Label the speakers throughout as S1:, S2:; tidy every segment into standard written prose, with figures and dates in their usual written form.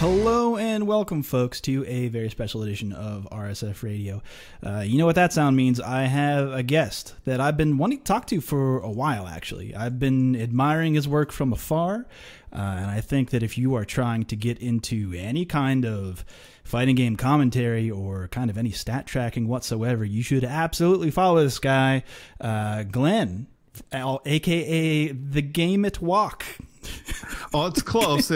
S1: Hello and welcome, folks, to a very special edition of RSF Radio. You know what that sound means. I have a guest that I've been wanting to talk to for a while, actually. I've been admiring his work from afar, and I think that if you are trying to get into any kind of fighting game commentary or kind of any stat tracking whatsoever, you should absolutely follow this guy, Glenn, a.k.a. The Game It Walk.
S2: Oh, it's close.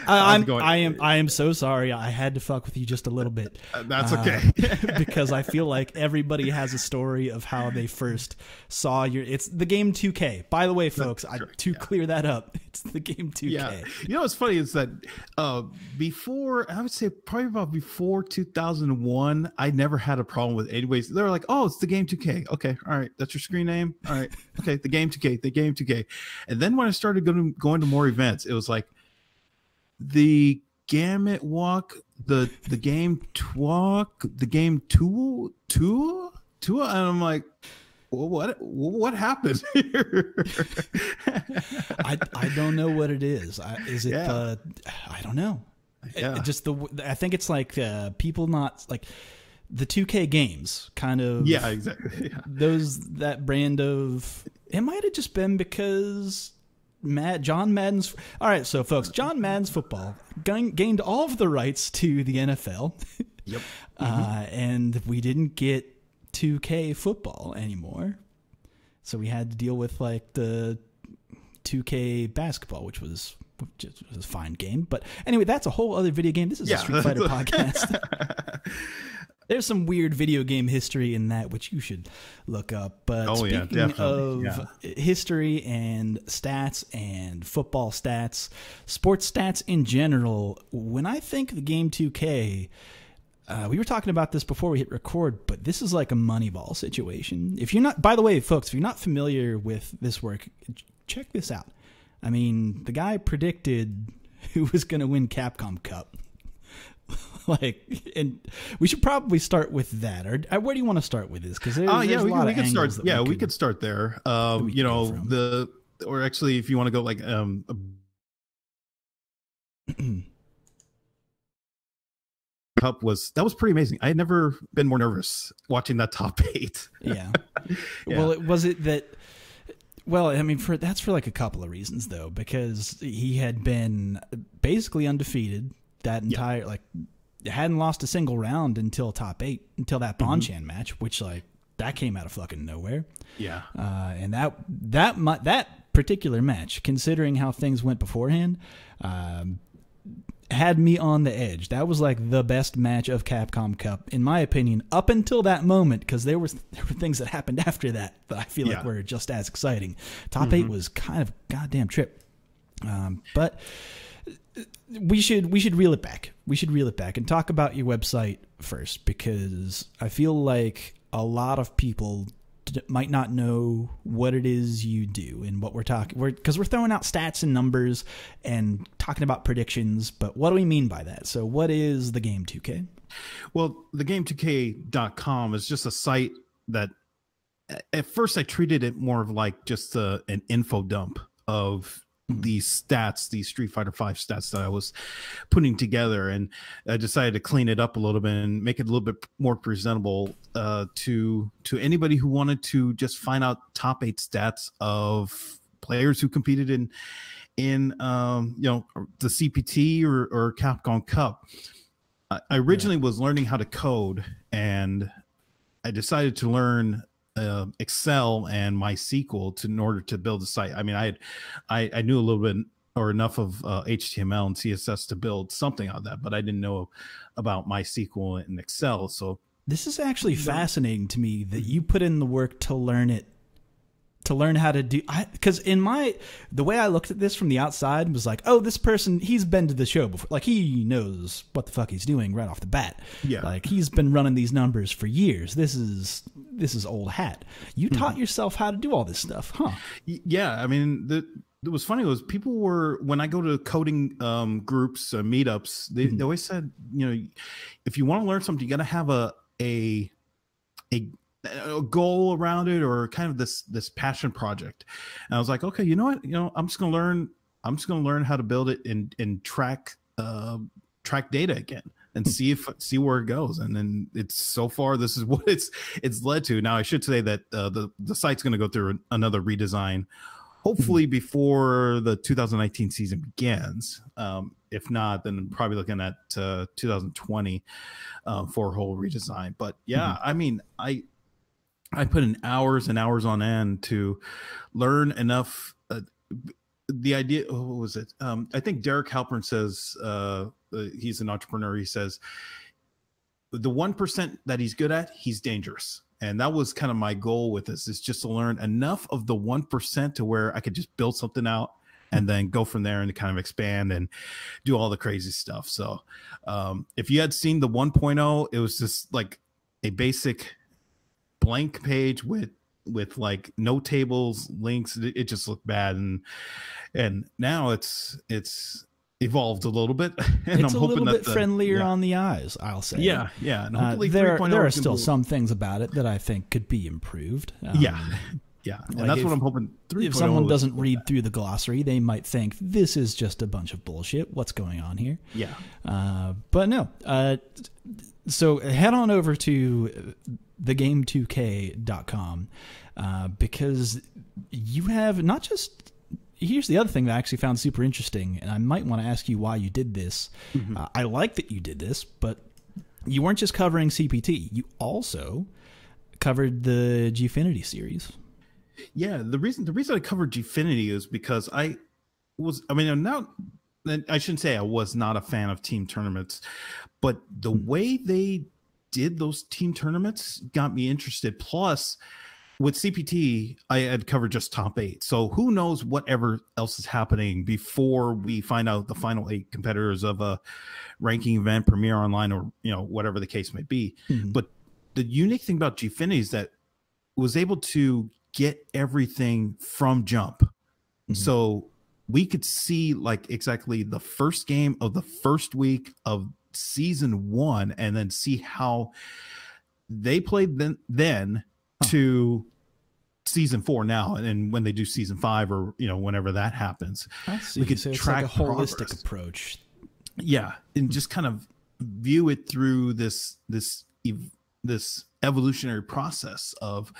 S1: I am so sorry. I had to fuck with you just a little bit.
S2: That's okay.
S1: Because I feel like everybody has a story of how they first saw your. It's the game 2K. By the way, folks, clear that up, it's the game 2K.
S2: Yeah. You know what's funny is that before, I would say probably about before 2001, I never had a problem with anyways. They were like, "Oh, it's the game 2K." Okay, all right, that's your screen name. All right, okay, the game 2K, the game 2K. And then when I started going to more events, it was like the Gamut Walk, the game Walk, the game Tool, and I'm like, well, what happened here?
S1: I don't know what it is. Is it? I don't know.
S2: Yeah.
S1: I think it's like people not like the 2K games, kind of.
S2: Yeah, exactly. Yeah.
S1: That brand of. It might have just been because John Madden's. All right, so folks, John Madden's football gained all of the rights to the NFL.
S2: Yep.
S1: And we didn't get 2K football anymore, so we had to deal with like the 2K basketball, which was a fine game. But anyway, that's a whole other video game. This is a Street Fighter podcast. There's some weird video game history in that, which you should look up. But speaking of history and stats and football stats, sports stats in general, when I think the game 2K, we were talking about this before we hit record, but this is like a Moneyball situation. If you're not, by the way, folks, if you're not familiar with this work, check this out. I mean, the guy predicted who was going to win Capcom Cup. And we should probably start with that. Or where do you want to start with this? Because there's a lot of angles.
S2: We could start there. Or actually, if you want to go like Cup was pretty amazing. I had never been more nervous watching that top 8.
S1: Yeah. Well, was it that? Well, I mean, that's for like a couple of reasons though, because he had been basically undefeated that entire hadn't lost a single round until top 8, until that Bonchan match, which that came out of fucking nowhere.
S2: Yeah.
S1: And that particular match, considering how things went beforehand, had me on the edge. That was like the best match of Capcom Cup, in my opinion, up until that moment, because there were things that happened after that I feel like were just as exciting. Top 8 was kind of a goddamn trip. But we should reel it back. We should reel it back and talk about your website first, because I feel like a lot of people might not know what it is you do and what we're talking. Because we're throwing out stats and numbers and talking about predictions, but what do we mean by that? So what is the game 2K?
S2: Well, the game2k.com is just a site that at first I treated it more of like just an info dump of these stats, these Street Fighter V stats that I was putting together, and I decided to clean it up a little bit and make it a little bit more presentable to anybody who wanted to just find out top 8 stats of players who competed in the CPT or Capcom Cup. I originally was learning how to code, and I decided to learn Excel and MySQL in order to build a site. I mean, I knew a little bit or enough of HTML and CSS to build something on that, but I didn't know about MySQL and Excel. So
S1: this is actually fascinating to me that you put in the work to learn it, to learn how to do. Because the way I looked at this from the outside was like, oh, this person, he's been to the show before. Like, he knows what the fuck he's doing right off the bat.
S2: Yeah.
S1: Like, he's been running these numbers for years. This is old hat. You taught yourself how to do all this stuff, huh?
S2: Yeah. I mean, it was funny was people were, when I go to coding groups, meetups, they always said, if you want to learn something, you got to have a goal around it, or kind of this passion project. And I was like, okay, you know what? I'm just going to learn I'm just going to learn how to build it and track data again and see where it goes. And then it's so far, this is what it's led to. Now I should say that the site's going to go through another redesign, hopefully before the 2019 season begins. If not, then probably looking at 2020 for a whole redesign. But yeah, I mean, I put in hours and hours on end to learn enough. The idea, what was it? I think Derek Halpern says, he's an entrepreneur. He says, the 1% that he's good at, he's dangerous. And that was kind of my goal with this, is just to learn enough of the 1% to where I could just build something out and then go from there and kind of expand and do all the crazy stuff. So if you had seen the 1.0, it was just like a basic blank page with like no tables, links. It just looked bad. And now it's evolved a little bit, and
S1: it's
S2: I'm
S1: a
S2: hoping
S1: little bit
S2: that
S1: friendlier on the eyes, I'll say.
S2: Yeah. And hopefully
S1: there are still some things about it that I think could be improved.
S2: Yeah. And
S1: like
S2: that's what I'm hoping.
S1: If someone doesn't read through the glossary, they might think this is just a bunch of bullshit. What's going on here?
S2: Yeah.
S1: But no. So head on over to thegame2k.com because you have not just. Here's the other thing that I actually found super interesting, and I might want to ask you why you did this. I like that you did this, but you weren't just covering CPT. You also covered the Gfinity series.
S2: Yeah, the reason I covered Gfinity is because I shouldn't say I was not a fan of team tournaments, but the way they did those team tournaments got me interested. Plus, with CPT, I had covered just top 8. So who knows whatever else is happening before we find out the final 8 competitors of a ranking event, Premier Online, or whatever the case may be. But the unique thing about Gfinity is that it was able to get everything from jump. So we could see like exactly the first game of the first week of season 1, and then see how they played then to season 4 now, and when they do season 5, or whenever that happens, we could track
S1: like a holistic approach.
S2: Yeah, and just kind of view it through this evolutionary process of,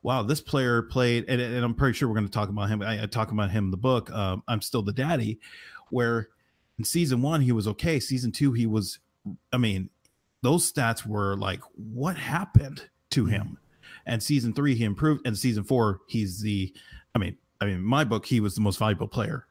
S2: wow, this player played, and I'm pretty sure we're going to talk about him. I talk about him in the book, I'm Still the Daddy, where in season 1 he was okay. Season 2 he was, those stats were like, what happened to him? And season 3 he improved, and season 4 he's in my book he was the most valuable player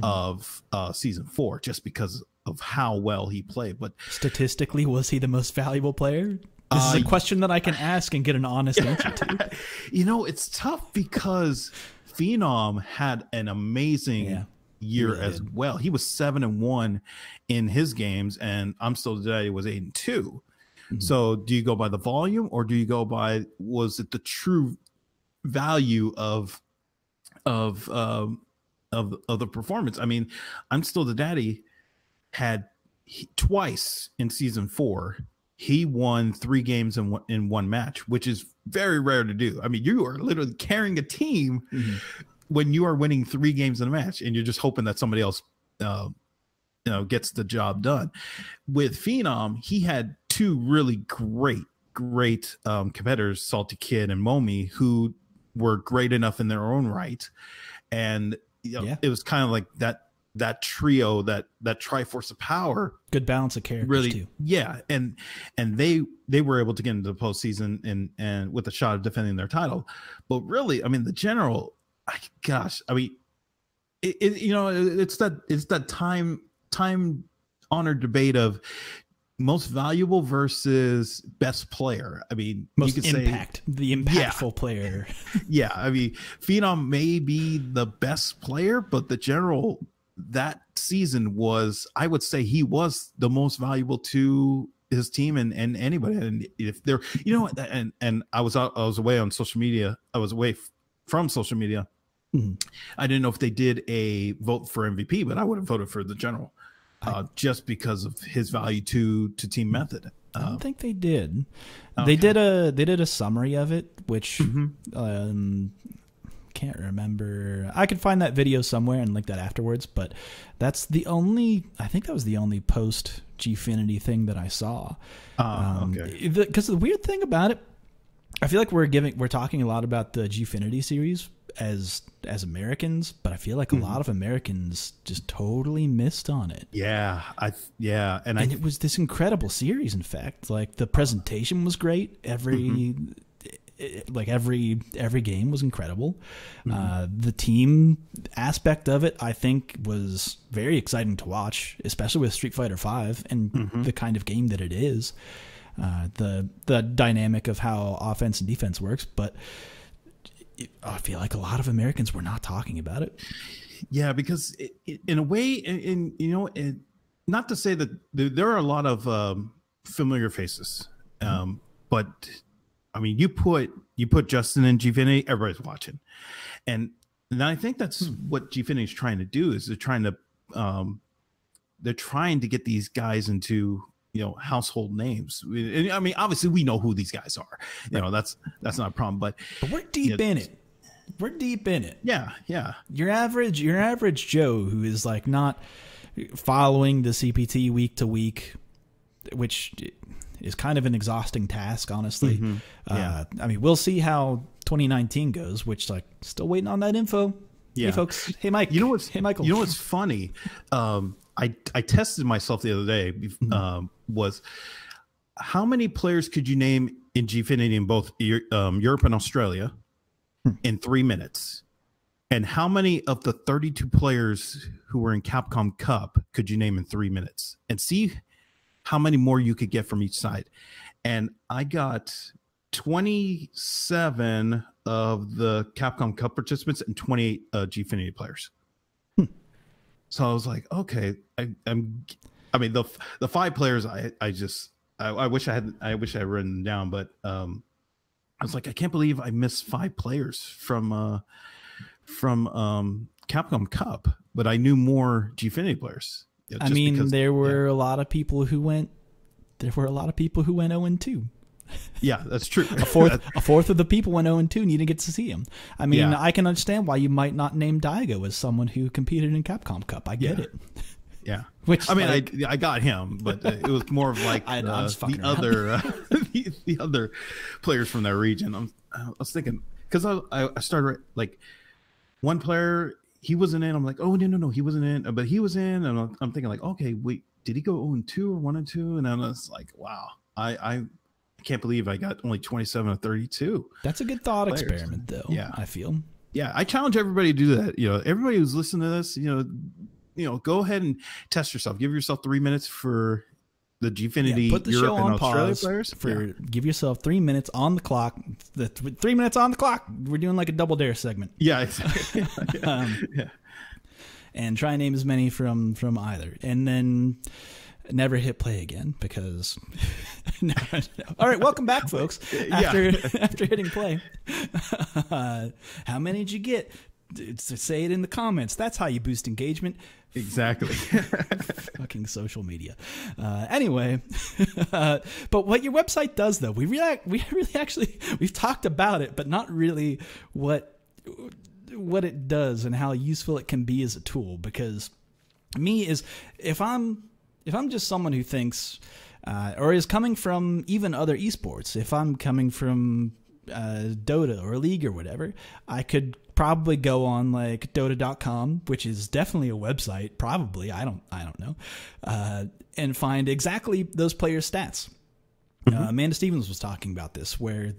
S2: of season 4, just because of how well he played. But
S1: statistically, was he the most valuable player? This is a question that I can ask and get an honest answer to.
S2: It's tough because Phenom had an amazing year as well. He was 7-1 in his games, and I'm Still the Daddy was 8-2. So do you go by the volume, or do you go by, was it the true value of the performance? I'm Still the Daddy had twice in season 4. He won 3 games in one match, which is very rare to do. You are literally carrying a team when you are winning 3 games in a match, and you're just hoping that somebody else gets the job done. With Phenom, he had 2 really great competitors, Salty Kid and Momi, who were great enough in their own right. And it was kind of like that trio, that triforce of power,
S1: good balance of characters,
S2: really
S1: too.
S2: And they were able to get into the postseason and with a shot of defending their title. But really, the general, gosh, it's that time honored debate of most valuable versus best player.
S1: Most
S2: you could
S1: impact, say the impactful player.
S2: Phenom may be the best player, but the general that season was, I would say, he was the most valuable to his team and anybody. And if they're, and I was away on social media. I was away from social media. I didn't know if they did a vote for MVP, but I would have voted for the general. Just because of his value to Team Method.
S1: I don't think they did. Okay. They did a summary of it, which can can't remember. I could find that video somewhere and link that afterwards, but that's the only, I think that was the only post Gfinity thing that I saw.
S2: Okay.
S1: Because the weird thing about it, I feel like we're talking a lot about the Gfinity series as Americans, but I feel like a lot of Americans just totally missed on it.
S2: Yeah, and
S1: it was this incredible series. In fact, like the presentation was great. Every game was incredible. The team aspect of it, I think, was very exciting to watch, especially with Street Fighter V and the kind of game that it is. The dynamic of how offense and defense works, but I feel like a lot of Americans were not talking about it.
S2: Yeah, because in a way, not to say that there are a lot of familiar faces, but I mean, you put Justin in Gfinity, everybody's watching, and I think that's what Gfinity is trying to do. Is they're trying to get these guys into household names. I mean, obviously we know who these guys are. That's not a problem. But
S1: we're deep in it. We're deep in it.
S2: Yeah.
S1: Your average Joe who is like not following the CPT week to week, which is kind of an exhausting task, honestly. I mean, we'll see how 2019 goes, which like still waiting on that info.
S2: Yeah.
S1: Hey folks. Hey Mike. Hey Michael.
S2: You know what's funny? I tested myself the other day. Was how many players could you name in Gfinity in both Europe and Australia in 3 minutes? And how many of the 32 players who were in Capcom Cup could you name in 3 minutes? And see how many more you could get from each side. And I got 27 of the Capcom Cup participants and 28 Gfinity players. So I was like, okay, I mean, the 5 players, I wish I had written them down, but I was like, I can't believe I missed 5 players from Capcom Cup, but I knew more Gfinity players.
S1: I mean, there were a lot of people who went 0-2.
S2: Yeah, that's true.
S1: A fourth of the people went 0-2 need to get to see him. I mean, I can understand why you might not name Daigo as someone who competed in Capcom Cup. I get it.
S2: Yeah.
S1: Which
S2: I mean, I got him, but it was more of like the other players from that region. I was thinking, because I started like one player, he wasn't in. I'm like, oh no, he wasn't in, but he was in, and I'm thinking like, okay, wait, did he go 0-2 or 1-2? And I was like, wow, I can't believe I got only 27 or 32.
S1: That's a good thought
S2: players.
S1: Experiment, though.
S2: Yeah,
S1: I feel.
S2: Yeah, I challenge everybody to do that. Everybody who's listening to this, go ahead and test yourself. Give yourself 3 minutes for the Gfinity
S1: put the
S2: Europe
S1: show
S2: and
S1: on
S2: Australia
S1: pause
S2: players.
S1: Give yourself 3 minutes on the clock. 3 minutes on the clock. We're doing like a double dare segment.
S2: Yeah, exactly.
S1: And try and name as many from either, and then never hit play again because. No. All right, welcome back, folks. After hitting play, how many did you get? Say it in the comments. That's how you boost engagement.
S2: Exactly.
S1: Fucking social media. Anyway, but what your website does, though, we really actually we've talked about it, but not really what it does and how useful it can be as a tool. Because if I'm just someone who thinks or is coming from even other esports, if I'm coming from Dota or League or whatever, I could probably go on like Dota.com, which is definitely a website, probably, I don't know, and find exactly those players' stats. Amanda Stevens was talking about this, where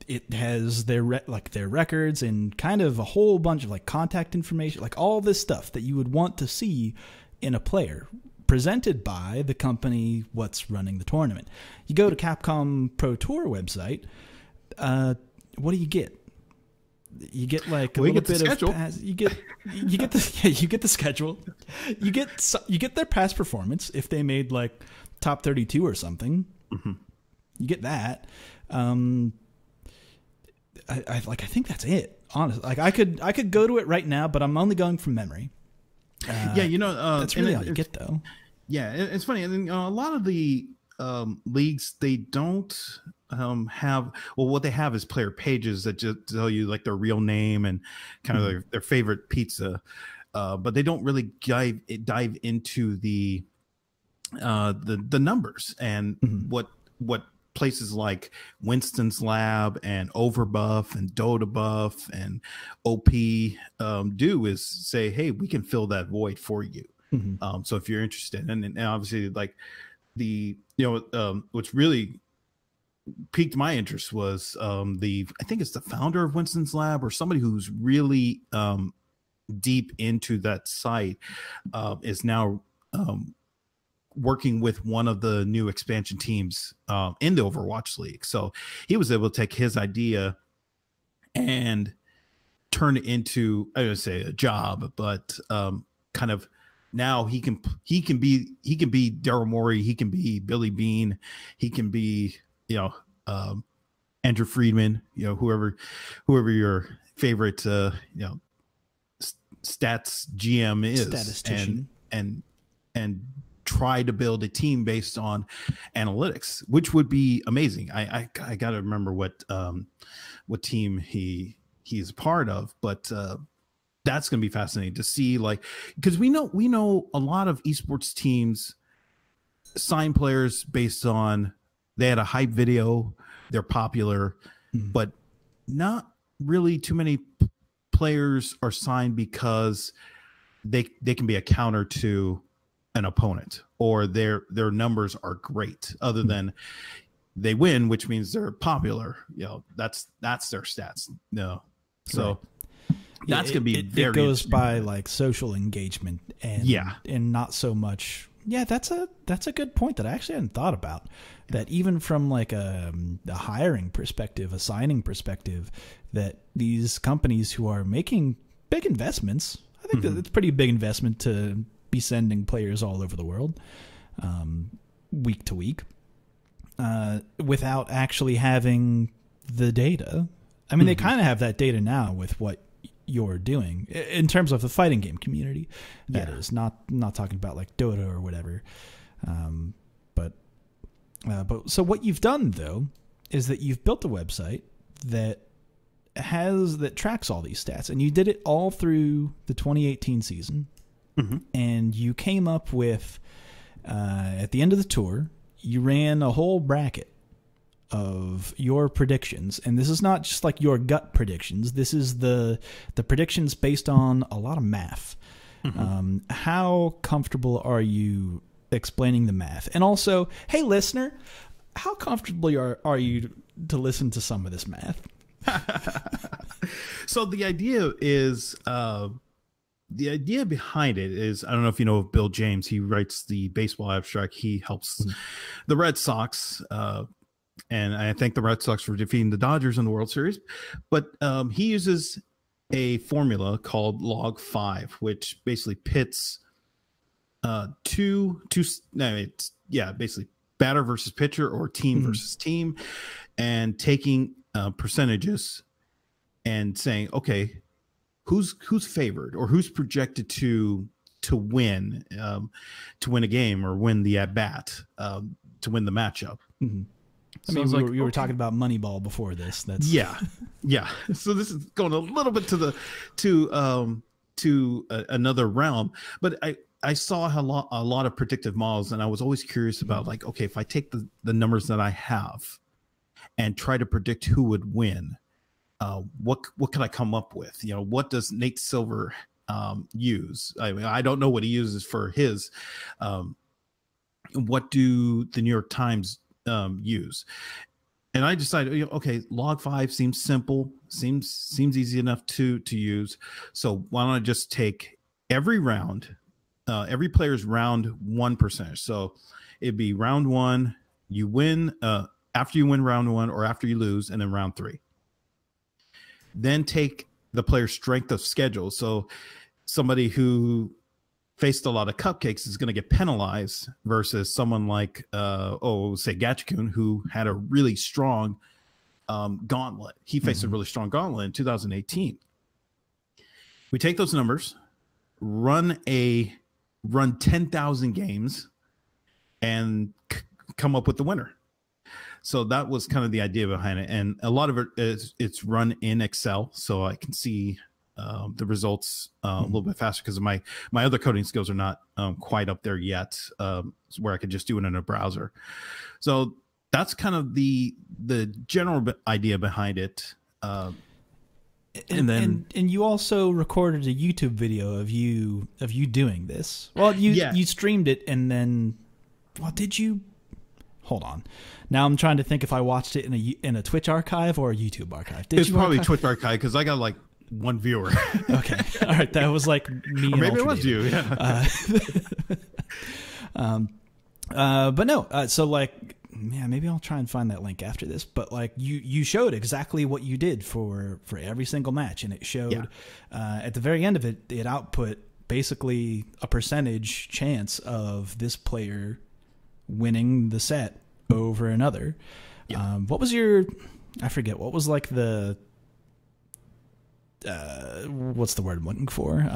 S1: it has their records and kind of a whole bunch of like contact information, like all this stuff that you would want to see in a player, presented by the company what's running the tournament. You go to Capcom Pro Tour website. What do you get? You get like a little bit of you get the schedule. You get their past performance if they made like top 32 or something. You get that. I think that's it. Honestly, like I could go to it right now, but I'm only going from memory.
S2: That's
S1: really all you get, though.
S2: Yeah, it's funny. And a lot of the leagues, they don't have, well, what they have is player pages that just tell you like their real name and kind of their favorite pizza, but they don't really dive into the numbers and what places like Winston's Lab and Overbuff and Dotabuff and OP do is say, hey, we can fill that void for you. So if you're interested, and obviously like what's really piqued my interest was I think it's the founder of Winston's Lab or somebody who's really deep into that site is now working with one of the new expansion teams in the Overwatch League. So he was able to take his idea and turn it into, I would say, a job, but kind of now he can be Daryl Morey, he can be Billy Bean, he can be Andrew Friedman, whoever your favorite stats GM is,
S1: statistician,
S2: and try to build a team based on analytics, which would be amazing. I got to remember what team he's part of, but that's going to be fascinating to see, like, because we know a lot of esports teams sign players based on they had a hype video, they're popular, but not really too many players are signed because they can be a counter to an opponent or their numbers are great, other than they win, which means they're popular. That's their stats. So right. That's going to be very.
S1: It goes by like social engagement and not so much. Yeah, that's a good point that I actually hadn't thought about. That even from like a hiring perspective, a signing perspective, that these companies who are making big investments, I think that it's a pretty big investment to be sending players all over the world, week to week, without actually having the data. I mean, they kind of have that data now with what you're doing in terms of the fighting game community. That is not talking about like Dota or whatever. But so what you've done though is that you've built a website that tracks all these stats, and you did it all through the 2018 season. And you came up with at the end of the tour, you ran a whole bracket of your predictions, and this is not just like your gut predictions. This is the predictions based on a lot of math. How comfortable are you explaining the math? And also, hey listener, how comfortable are you to listen to some of this math?
S2: So the idea behind it is, I don't know if you know of Bill James. He writes the baseball abstract. He helps the Red Sox, and I thank the Red Sox for defeating the Dodgers in the World Series. But he uses a formula called log 5, which basically pits basically batter versus pitcher or team versus team, and taking percentages and saying, okay, who's favored or who's projected to win a game or win the at bat, to win the matchup.
S1: I mean, we were talking about Moneyball before this. That's
S2: yeah. So this is going a little bit to another realm, but I saw a lot of predictive models, and I was always curious about, like, okay, if I take the numbers that I have and try to predict who would win, what could I come up with? What does Nate Silver use? I mean, I don't know what he uses for his. What do the New York Times use? And I decided, okay, log 5 seems simple, seems easy enough to use. So why don't I just take every round, every player's round 1%. So it'd be round 1, you win after you win round 1 or after you lose, and then round 3. Then take the player's strength of schedule. So somebody who faced a lot of cupcakes is going to get penalized versus someone like, say Gatchkun, who had a really strong gauntlet. He faced a really strong gauntlet in 2018. We take those numbers, run 10,000 games, and come up with the winner. So that was kind of the idea behind it, and a lot of it is it's run in Excel, so I can see the results a little bit faster because my other coding skills are not quite up there yet, where I could just do it in a browser. So that's kind of the general idea behind it.
S1: And you also recorded a YouTube video of you doing this. Well, you streamed it, and then, well, did you? Hold on. Now I'm trying to think if I watched it in a Twitch archive or a YouTube archive.
S2: It's probably Twitch archive because I got like one viewer.
S1: Okay, all right, that was like me.
S2: Or maybe it was you. Yeah.
S1: But no. So like, yeah, maybe I'll try and find that link after this. But like, you showed exactly what you did for every single match, and it showed at the very end of it, it output basically a percentage chance of this player winning the set over another. What was your, I forget, what was like the what's the word I'm looking for,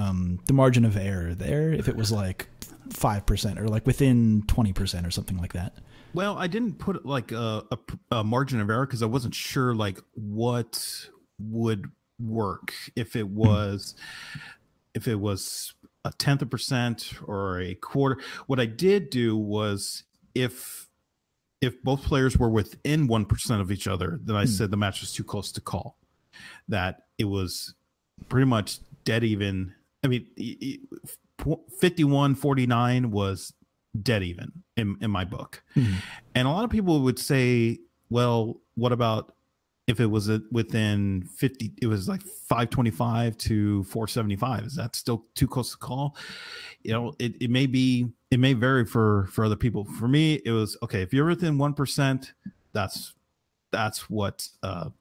S1: the margin of error there, if it was like 5% or like within 20% or something like that?
S2: Well, I didn't put like a margin of error because I wasn't sure like what would work, if it was a tenth of a percent or a quarter. What I did do was, if both players were within 1% of each other, then I said the match was too close to call, that it was pretty much dead even. I mean, 51-49 was dead even in my book. And a lot of people would say, well, what about if it was within 50, it was like 525 to 475. Is that still too close to call? You know, it may vary for other people. For me, it was okay. If you're within 1%, that's what I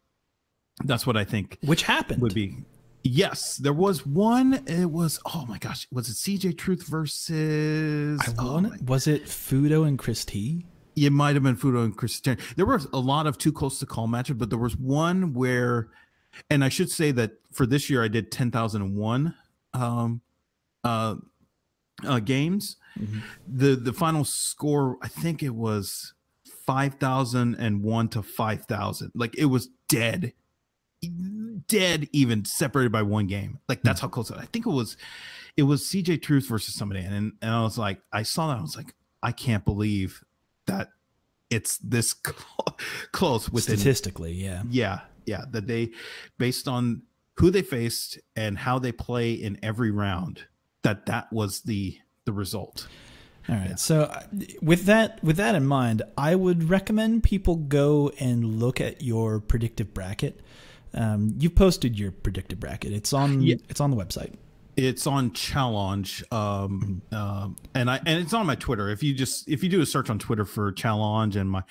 S2: think.
S1: Which happened.
S2: Would be. Yes, there was one. It was, oh my gosh, was it CJ Truth versus?
S1: Was it Fudo and Chris T?
S2: It might have been Fudo and Chris T. There was a lot of too close to call matches, but there was one where, and I should say that for this year I did 10,001 games. The final score, I think it was 5,001 to 5,000. Like, it was dead even, separated by one game. Like, that's how close it was. I think it was CJ Truth versus somebody, and I was like, I saw that, I was like, I can't believe that it's this close within,
S1: statistically. Yeah,
S2: that they, based on who they faced and how they play in every round, that was the result.
S1: All right. So with that in mind, I would recommend people go and look at your predictive bracket. You posted your predictive bracket. It's on the website.
S2: It's on Challenge, and it's on my Twitter. If you do a search on Twitter for Challenge and my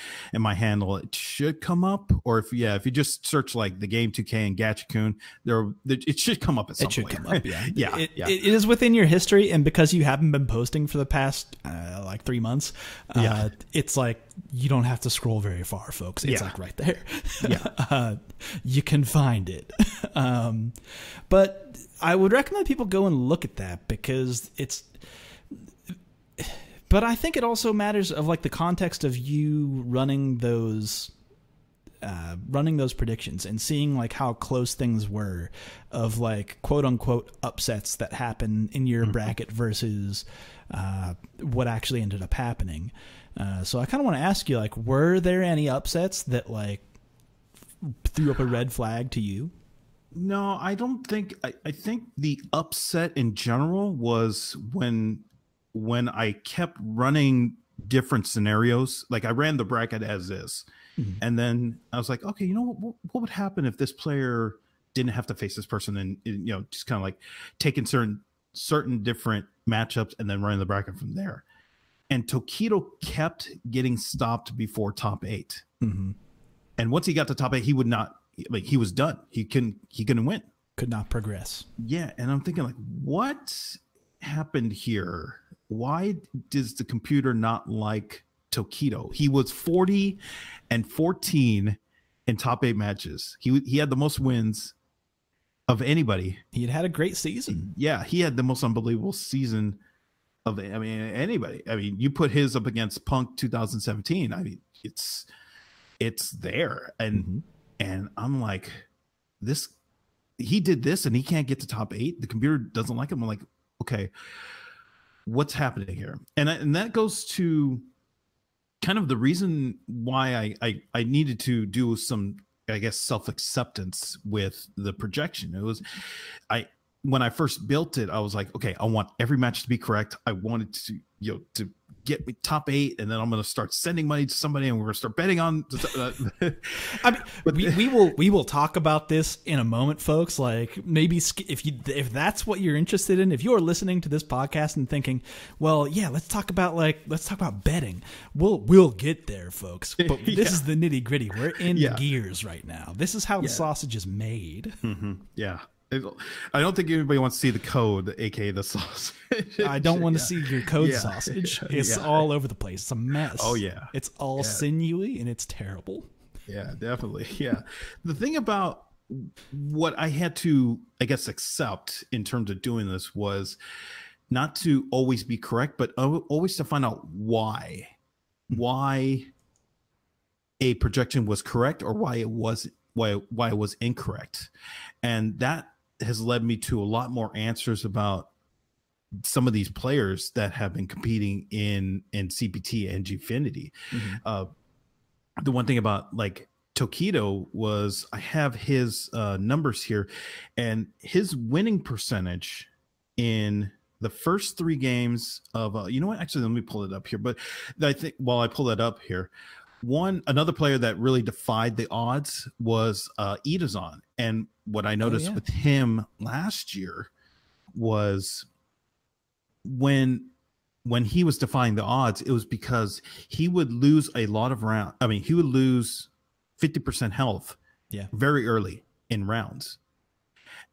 S2: handle, it should come up. Or if you just search like the game 2K and Gatchakun, it should come up at some point. It should come up, yeah.
S1: It is within your history, and because you haven't been posting for the past like 3 months, it's like you don't have to scroll very far, folks. It's like right there. You can find it. But I would recommend people go and look at that, because but I think it also matters of like the context of you running those predictions and seeing like how close things were, of like quote unquote upsets that happen in your bracket versus what actually ended up happening. So I kind of want to ask you, like, were there any upsets that like threw up a red flag to you?
S2: No, I don't think. I think the upset in general was when I kept running different scenarios. Like, I ran the bracket as is, and then I was like, okay, you know what would happen if this player didn't have to face this person, and just kind of like taking certain different matchups and then running the bracket from there. And Tokido kept getting stopped before top 8, and once he got to top 8, he would not. Like, he was done. He couldn't win.
S1: Could not progress.
S2: Yeah, and I'm thinking, like, what happened here? Why does the computer not like Tokido? He was 40-14 in top 8 matches. He had the most wins of anybody.
S1: He had a great season.
S2: Yeah, he had the most unbelievable season of anybody. I mean, you put his up against Punk 2017. I mean, it's there. And I'm like, this, he did this and he can't get to top 8. The computer doesn't like him. I'm like, okay, what's happening here? And that goes to kind of the reason why I needed to do some, I guess, self-acceptance with the projection. It was, when I first built it, I was like, okay, I want every match to be correct. I wanted to, to get me top 8, and then I'm going to start sending money to somebody, and we're going to start betting on.
S1: I mean, we will talk about this in a moment, folks. Like, maybe if that's what you're interested in, if you're listening to this podcast and thinking, well, yeah, let's talk about betting. We'll get there, folks. But this is the nitty gritty. We're in the gears right now. This is how the sausage is made.
S2: Yeah. I don't think anybody wants to see the code, aka the sausage.
S1: I don't want to see your code sausage. It's all over the place. It's a mess.
S2: Oh yeah,
S1: it's all sinewy and it's terrible.
S2: Yeah, definitely. Yeah, the thing about what I had to, I guess, accept in terms of doing this was not to always be correct, but always to find out why a projection was correct or why it was incorrect, and that has led me to a lot more answers about some of these players that have been competing in CPT and Gfinity. The one thing about like Tokido was, I have his numbers here, and his winning percentage in the first 3 games of you know what, actually let me pull it up here, but I think while I pull that up here, another player that really defied the odds was Itazan. And what I noticed with him last year was when he was defying the odds, it was because he would lose a lot of rounds. I mean, he would lose 50% health very early in rounds.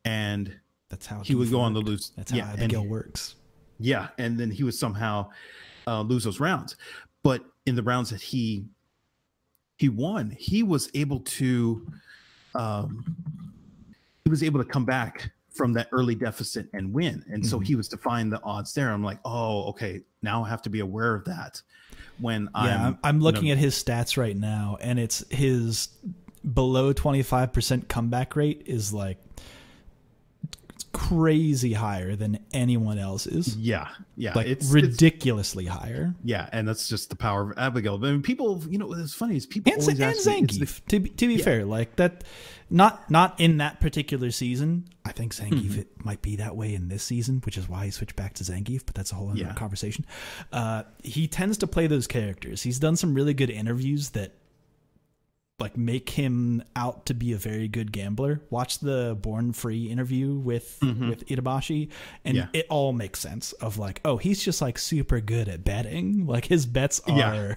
S2: And
S1: that's how
S2: he would go on to lose.
S1: That's how Abigail works.
S2: Yeah. And then he would somehow lose those rounds. But in the rounds that he won, he was able to come back from that early deficit and win. And so he was defying the odds there. I'm like, oh, okay, now I have to be aware of that when
S1: I'm looking at his stats right now, and it's his below 25% comeback rate is like crazy higher than anyone else's.
S2: Like
S1: it's ridiculously higher.
S2: Yeah, and that's just the power of Abigail. I mean, people, what's funny is people always ask me,
S1: Zangief, to be fair, like that, not in that particular season. I think Zangief it might be that way in this season, which is why he switched back to Zangief, but that's a whole other conversation. He tends to play those characters. He's done some really good interviews that like make him out to be a very good gambler. Watch the Born Free interview with Itabashi, and it all makes sense of like, oh, he's just like super good at betting. Like his bets are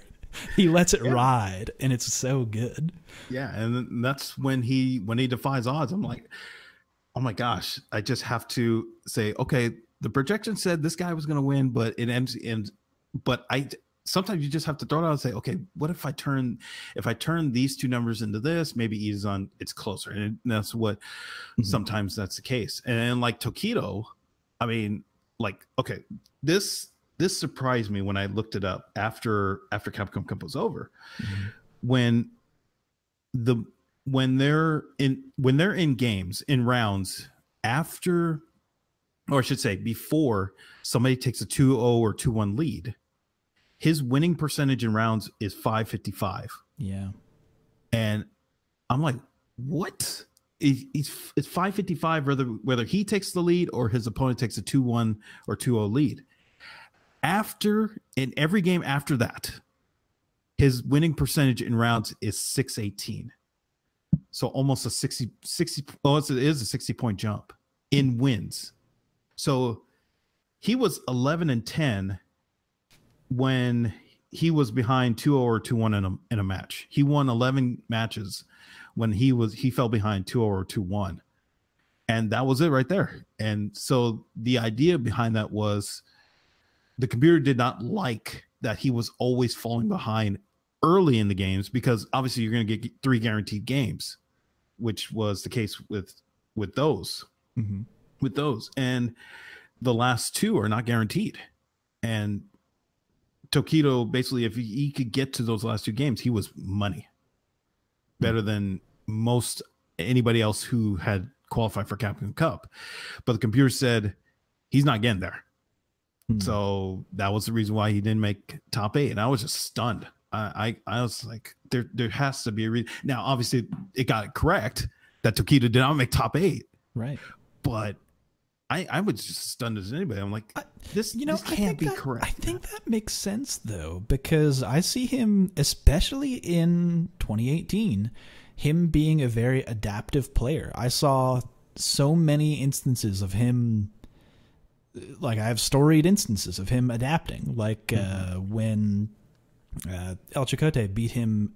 S1: he lets it ride, and it's so good. Yeah,
S2: and that's when he defies odds. I'm like, oh my gosh, I just have to say, okay, the projection said this guy was going to win, but it ends sometimes you just have to throw it out and say, okay, what if I turn these 2 numbers into this, maybe it's closer. And that's what sometimes that's the case. And like Tokido, I mean, like, okay, this surprised me when I looked it up after Capcom Cup was over. When they're in games, in rounds, after, or I should say before somebody takes a 2-0 or 2-1 lead, his winning percentage in rounds is 555. Yeah. And I'm like, what? It's 555 whether he takes the lead or his opponent takes a 2-1 or 2-0 lead. In every game after that, his winning percentage in rounds is 618. So almost a 60 well, it is a 60-point jump in wins. So he was 11-10 when he was behind 2-0 or 2-1 in a match. He won 11 matches when he fell behind 2-0 or 2-1. And that was it right there. And so the idea behind that was the computer did not like that he was always falling behind early in the games, because obviously you're going to get 3 guaranteed games, which was the case with those. With those. And the last 2 are not guaranteed. And Tokido, basically, if he could get to those last 2 games, he was money. better than most anybody else who had qualified for Capcom Cup. But the computer said he's not getting there. So that was the reason why he didn't make top 8. And I was just stunned. I was like, there has to be a reason. Now, obviously, it got it correct that Tokido did not make top 8.
S1: Right.
S2: But I was just stunned as anybody. I'm like, this can't be correct.
S1: I think that makes sense, though, because I see him, especially in 2018, him being a very adaptive player. I saw so many instances of him. Like, I have storied instances of him adapting, like when El Chicote beat him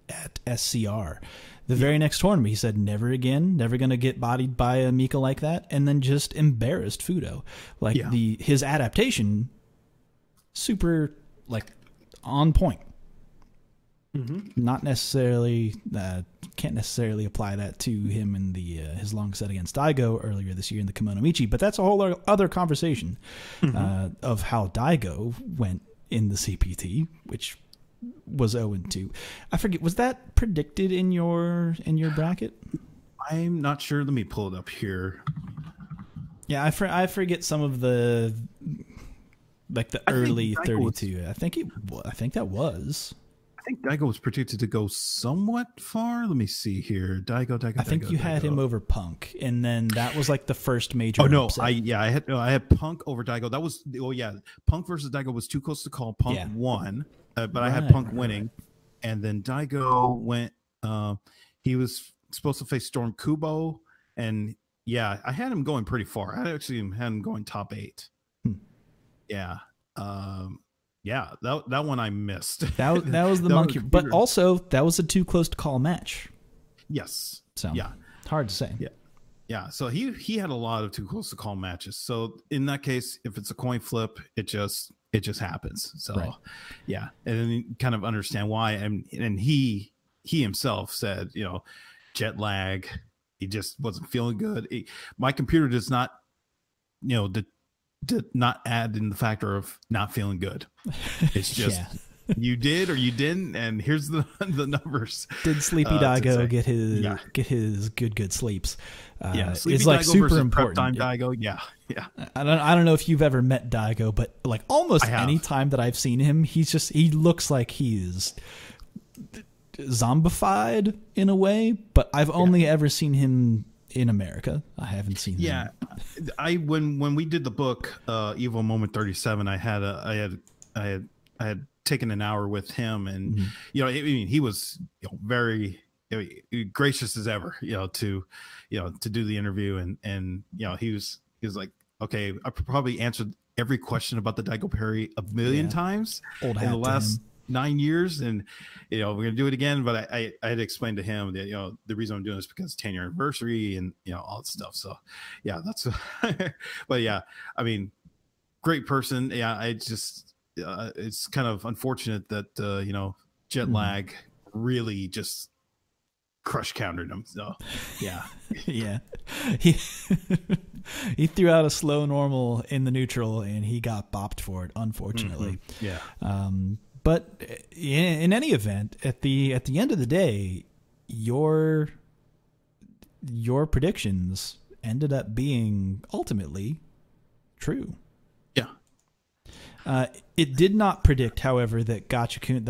S1: at SCR. The very next tournament, he said, never again, never going to get bodied by a Mika like that, and then just embarrassed Fudo. Like, his adaptation, super, like, on point. Not necessarily, can't necessarily apply that to him in the his long set against Daigo earlier this year in the Kimono Michi, but that's a whole other conversation of how Daigo went in the CPT, which was 0-2. I forget, was that predicted in your bracket?
S2: I'm not sure. Let me pull it up here.
S1: Yeah, I forget some of the, like, the early 32. I think that was.
S2: I think Daigo was predicted to go somewhat far. Let me see here. Daigo.
S1: I think you had him over Punk, and then that was like the first major.
S2: Oh no,
S1: upset.
S2: I had Punk over Daigo. That was Punk versus Daigo was too close to call. Punk won, but I had Punk winning, and then Daigo went. He was supposed to face Storm Kubo, and I had him going pretty far. I actually had him going top 8. Yeah, that one I missed.
S1: That was the monkey, but also that was a too close to call match.
S2: Yes.
S1: So hard to say.
S2: Yeah. So he had a lot of too close to call matches. So in that case, if it's a coin flip, it just happens. So and then you kind of understand why. And he himself said, jet lag. He just wasn't feeling good. My computer does not, did not add in the factor of not feeling good. It's just you did or you didn't, and here's the numbers.
S1: Did Sleepy Daigo get his good sleeps?
S2: Sleepy
S1: it's like
S2: Daigo
S1: super important.
S2: Prep time Daigo. Yeah.
S1: I don't know if you've ever met Daigo, but like almost any time that I've seen him, he looks like he's zombified in a way. But I've only ever seen him in America. I haven't seen him.
S2: When we did the book Evil Moment 37, I had taken an hour with him, and he was very gracious as ever, to do the interview, and he was like, okay, I probably answered every question about the Daigo Perry a million times in the last 9 years, and we're gonna do it again. But I had explained to him that the reason I'm doing this is because 10-year anniversary and all that stuff. So that's but I mean, great person. I just it's kind of unfortunate that jet lag really just crush countered him. So
S1: he threw out a slow normal in the neutral and he got bopped for it, unfortunately. But in any event, at the end of the day, your predictions ended up being ultimately true. It did not predict, however, that Gachikun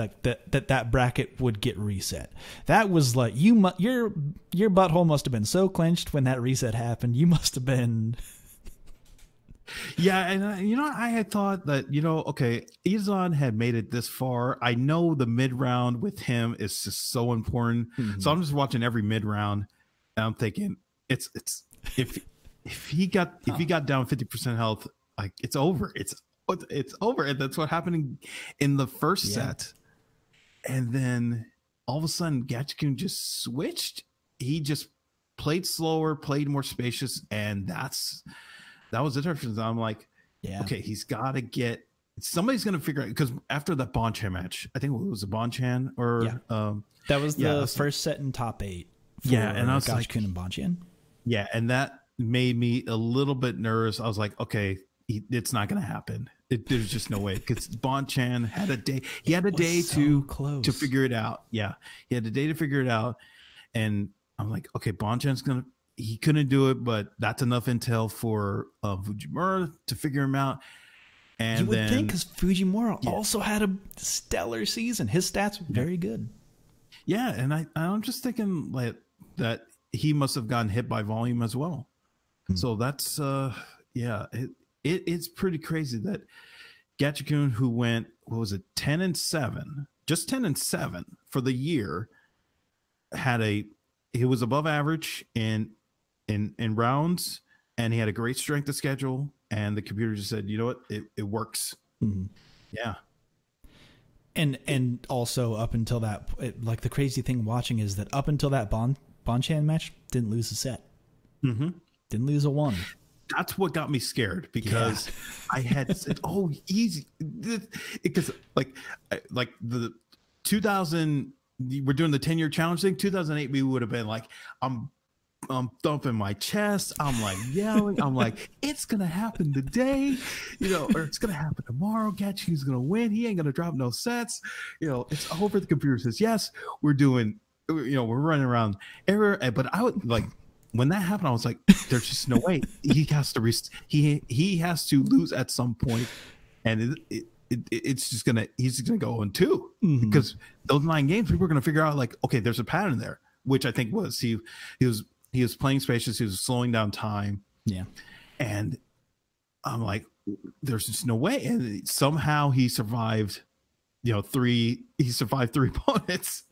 S1: that bracket would get reset. That was like your butthole must have been so clenched when that reset happened. You must have been.
S2: Yeah, and I had thought that okay, Izan had made it this far. I know the mid round with him is just so important. So I'm just watching every mid round, and I'm thinking it's if he got down 50% health, like it's over. It's over, and that's what happened in the first set. And then all of a sudden, Gachikun just switched. He just played slower, played more spacious, and that was the difference. I'm like, okay, he's got to get somebody's going to figure out, because after that Bonchan match, I think it was a Bonchan or
S1: that was the first set in top 8.
S2: And I was like,
S1: Gachikun and Bonchan.
S2: Yeah, and that made me a little bit nervous. I was like, okay, it's not going to happen. There's just no way, because Bonchan had a day. He had a day
S1: so
S2: to figure it out. Yeah, he had a day to figure it out, and I'm like, okay, Bonchan's he couldn't do it, but that's enough intel for Fujimura to figure him out. And
S1: you would think, because Fujimura also had a stellar season. His stats were very good.
S2: Yeah, and I'm just thinking like that he must have gotten hit by volume as well. So that's it's pretty crazy that Gatchikun, who went, what was it, 10-7, just 10-7 for the year, he was above average in rounds, and he had a great strength of schedule, and the computer just said, you know what, it works. Yeah.
S1: And also up until that, like the crazy thing watching is that up until that Bonchan match, didn't lose a set. Didn't lose a one.
S2: That's what got me scared, because I had said, "Oh, easy," because like the 2000, we're doing the 10-year challenge thing. 2008, we would have been like, I'm thumping my chest. I'm like yelling. I'm like, it's gonna happen today, or it's gonna happen tomorrow. Gatchiku's gonna win. He ain't gonna drop no sets. It's over. The computer says yes. We're doing. We're running around error. But I would like. When that happened, I was like, "There's just no way. He has to he has to lose at some point, and it's just he's gonna go on 2 because those 9 games, people are gonna figure out like, okay, there's a pattern there, which I think was he was playing spacious, he was slowing down time, and I'm like, there's just no way, and somehow he survived, 3 opponents,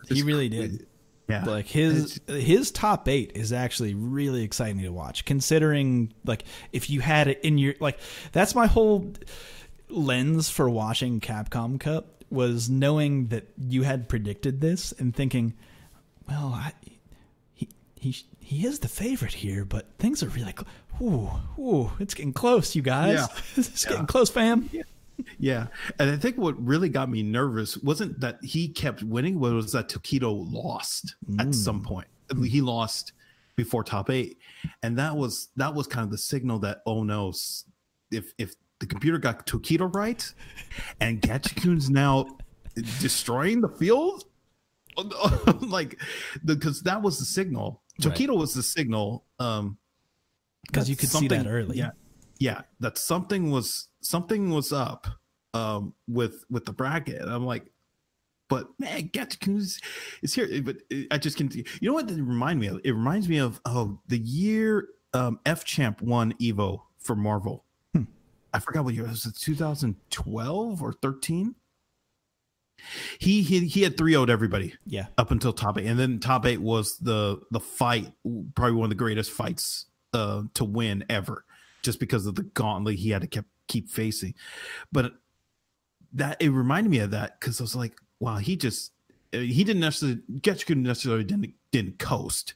S1: he really did. Yeah, like his top 8 is actually really exciting to watch, considering like if you had it in your that's my whole lens for watching Capcom Cup, was knowing that you had predicted this and thinking, well, he is the favorite here, but things are really it's getting close, you guys. It's getting close, fam.
S2: Yeah, and I think what really got me nervous wasn't that he kept winning, but it was that Tokido lost at some point. He lost before top 8, and that was kind of the signal that, oh no, if the computer got Tokido right, and Gatchikun's now destroying the field, because that was the signal. Tokido was the signal,
S1: because you could see that early.
S2: Yeah, that something was up with the bracket. I'm like, but man, Gatchikun is here. But I just can, what did it remind me of? It reminds me of the year F Champ won Evo for Marvel. I forgot what year it was. 2012 or 13. He had 3-0'd everybody. Yeah, up until top 8, and then top 8 was the fight, probably one of the greatest fights to win ever, just because of the gauntlet he had to keep facing. But that, it reminded me of that, because I was like, wow, he didn't necessarily, Gatchikun necessarily didn't coast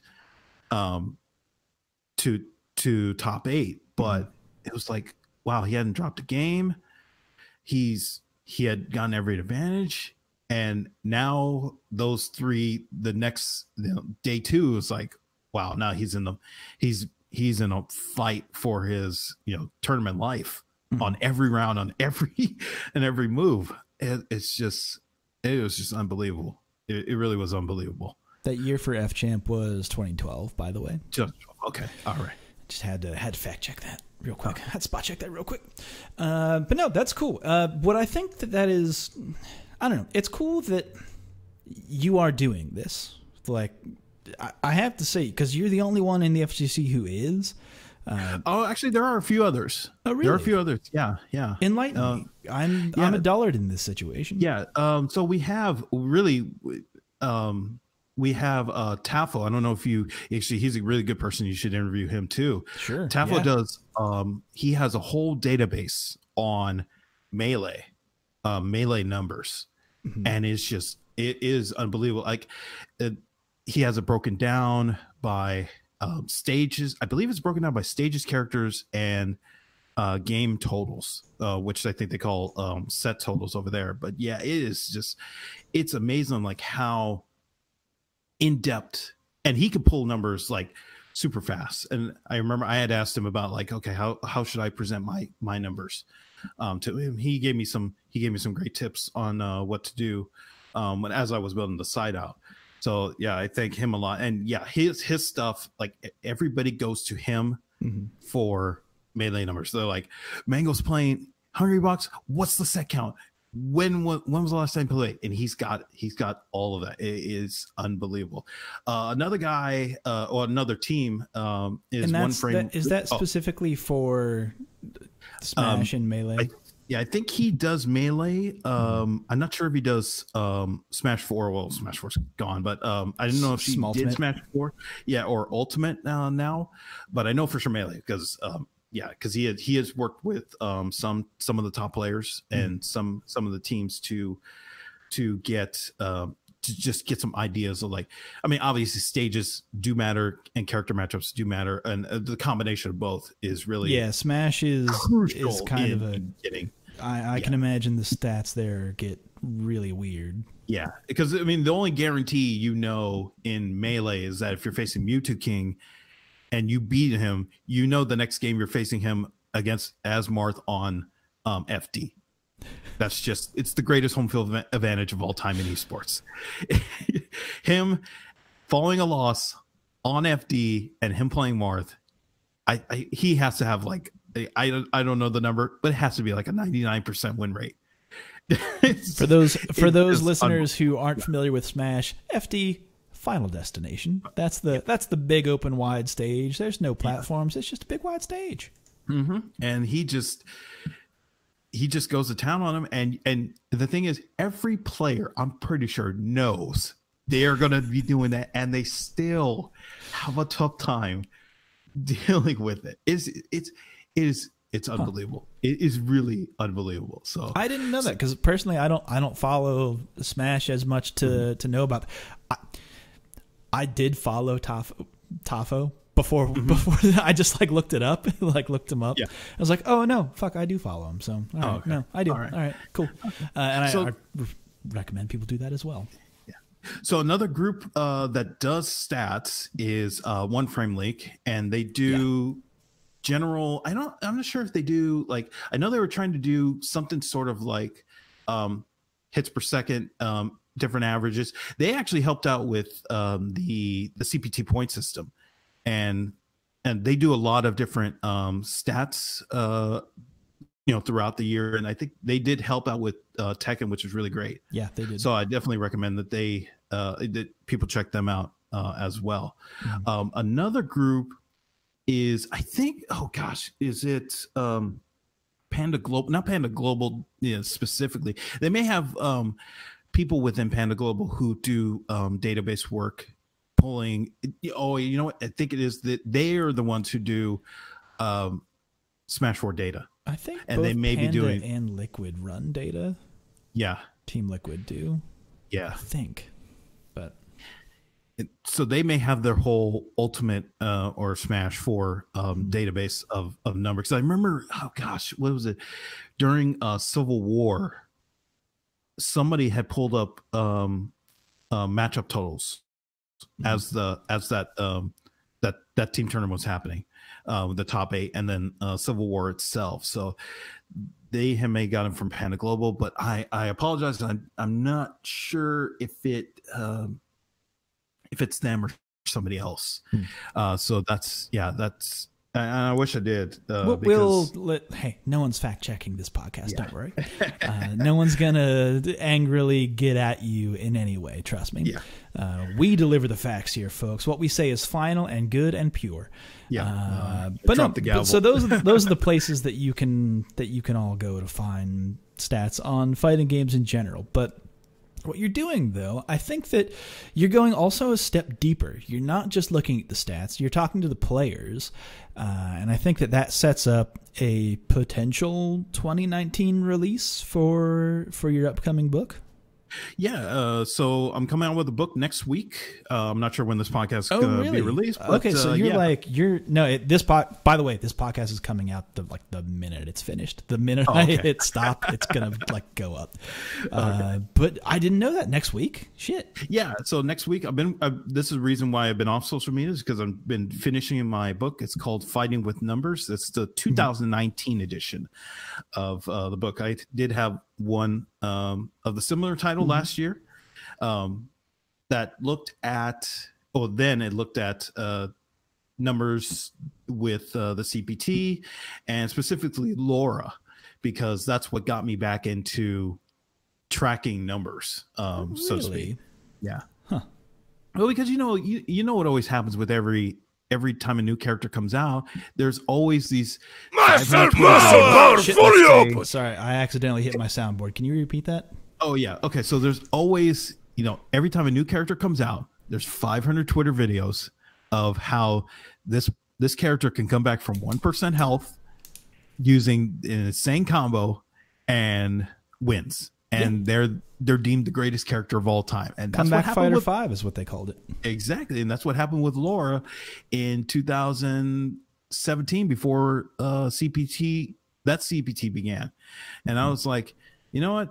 S2: to top 8, but it was like, wow, he hadn't dropped a game. He had gotten every advantage, and now those 3, the next day 2 is like, wow, now he's in a fight for his tournament life on every round, on every move. It was just unbelievable. It really was unbelievable.
S1: That year for F Champ was 2012, by the way.
S2: Okay, all right.
S1: Just had to fact check that real quick. Had to spot check that real quick. But no, that's cool. What I think that is, I don't know. It's cool that you are doing this. Like, I have to say, because you're the only one in the FGC who is.
S2: Actually, there are a few others.
S1: Oh, really?
S2: There are a few others. Yeah.
S1: Enlighten me. I'm a dullard in this situation.
S2: Yeah. So we have Tafo. I don't know if he's a really good person. You should interview him too.
S1: Sure.
S2: Tafo does. He has a whole database on melee numbers, and it is unbelievable. Like, he has it broken down by stages. I believe it's broken down by stages, characters, and game totals, which I think they call set totals over there. But yeah, it's amazing, like how in depth, and he could pull numbers like super fast. And I remember I had asked him about like, okay, how should I present my numbers? to him. He gave me some great tips on what to do as I was building the site out. So yeah, I thank him a lot. And yeah, his stuff, like everybody goes to him for melee numbers. They're like, Mango's playing Hungry Box. What's the set count? When was the last time you played? And he's got all of that. It is unbelievable. Another guy or another team is One Frame.
S1: Is that specifically for Smash and Melee?
S2: I think he does Melee. I'm not sure if he does Smash 4. Well, Smash 4's gone, but I didn't know if he did Smash 4. Yeah, or Ultimate now. But I know for sure Melee because because he has worked with some of the top players and some of the teams to get to just get some ideas of, like, I mean, obviously stages do matter and character matchups do matter, and the combination of both is really
S1: Smash is kind of a
S2: getting.
S1: I can imagine the stats there get really weird.
S2: Yeah, because I mean, the only guarantee in Melee is that if you're facing Mewtwo King and you beat him, the next game you're facing him against Asmarth on FD. That's just, it's the greatest home field advantage of all time in esports. Him following a loss on FD and him playing Marth, he has to have, like, I don't know the number, but it has to be like a 99% win rate.
S1: For those listeners who aren't familiar with Smash, FD, Final Destination. That's the big open wide stage. There's no platforms. It's just a big wide stage.
S2: And he just goes to town on him. And the thing is, every player, I'm pretty sure, knows they are going to be doing that, and they still have a tough time dealing with it. It's unbelievable. It is really unbelievable. So
S1: I didn't know that, because personally, I don't follow Smash as much to know about. I did follow Tafo before I just looked it up, looked him up. Yeah. I was like, oh no, fuck, I do follow him. So okay. No, I do. All right, cool. And I recommend people do that as well.
S2: Yeah. So another group that does stats is One Frame League, and they do general. I'm not sure if they do, like, I know they were trying to do something sort of like hits per second. Different averages. They actually helped out with the CPT point system, and they do a lot of different stats throughout the year, and I think they did help out with Tekken, which is really great.
S1: Yeah, they did.
S2: So I definitely recommend that that people check them out as well. Another group is, I think, is it Panda Global? Not Panda Global, specifically. They may have people within Panda Global who do database work, pulling. Oh, you know what? I think it is that they are the ones who do Smash 4 data.
S1: I think,
S2: and
S1: both
S2: they may
S1: Panda
S2: be doing
S1: and Liquid run data.
S2: Yeah,
S1: Team Liquid do.
S2: Yeah,
S1: I think, but
S2: so they may have their whole Ultimate or Smash 4 database of numbers. Because I remember, what was it, during Civil War? Somebody had pulled up matchup totals as that team tournament was happening, the top 8, and then Civil War itself. So they may got him from Panda Global, but I apologize. I'm not sure if it's them or somebody else. So that's. And I wish I did.
S1: Hey, no one's fact checking this podcast. Yeah. Don't worry. No one's gonna angrily get at you in any way. Trust me. Yeah. We deliver the facts here, folks. What we say is final and good and pure.
S2: Yeah.
S1: So those are the places that you can all go to find stats on fighting games in general. But what you're doing, though, I think that you're going also a step deeper. You're not just looking at the stats. You're talking to the players. And I think that sets up a potential 2019 release for your upcoming book.
S2: Yeah, so I'm coming out with a book next week. I'm not sure when this podcast is
S1: Oh,
S2: going to
S1: really?
S2: be released. But,
S1: Okay, so you're
S2: yeah.
S1: like by the way, this podcast is coming out the minute it's finished. The minute I
S2: okay.
S1: hit stop, it's gonna like go up.
S2: Okay.
S1: But I didn't know that next week. Shit.
S2: Yeah, so next week this is the reason why I've been off social media, is because I've been finishing my book. It's called Fighting with Numbers. It's the 2019 edition of the book. I did have one of the similar title last year that looked at, then it looked at numbers with the CPT and specifically Laura, because that's what got me back into tracking numbers, so to speak. Yeah.
S1: Huh.
S2: Well, because you know what always happens with every time a new character comes out, there's always these
S1: Sorry, I accidentally hit my soundboard. Can you repeat that?
S2: Oh yeah. Okay. So there's always, every time a new character comes out, there's 500 Twitter videos of how this character can come back from 1% health using an insane combo and wins. And they're deemed the greatest character of all time. And that's
S1: Comeback
S2: what happened
S1: Fighter
S2: with,
S1: 5 is what they called it.
S2: exactly. And that's what happened with Laura in 2017 before CPT began. And I was like, you know what?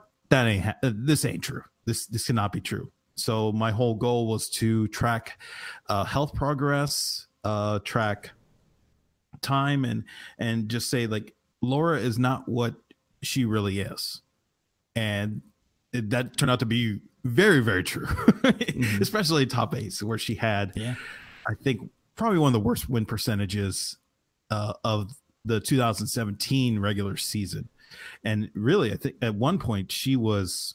S2: This ain't true. This cannot be true. So my whole goal was to track health progress, track time, and just say, like, Laura is not what she really is. And that turned out to be very, very true, especially top 8, where she had, I think, probably one of the worst win percentages of the 2017 regular season. And really, I think at one point she was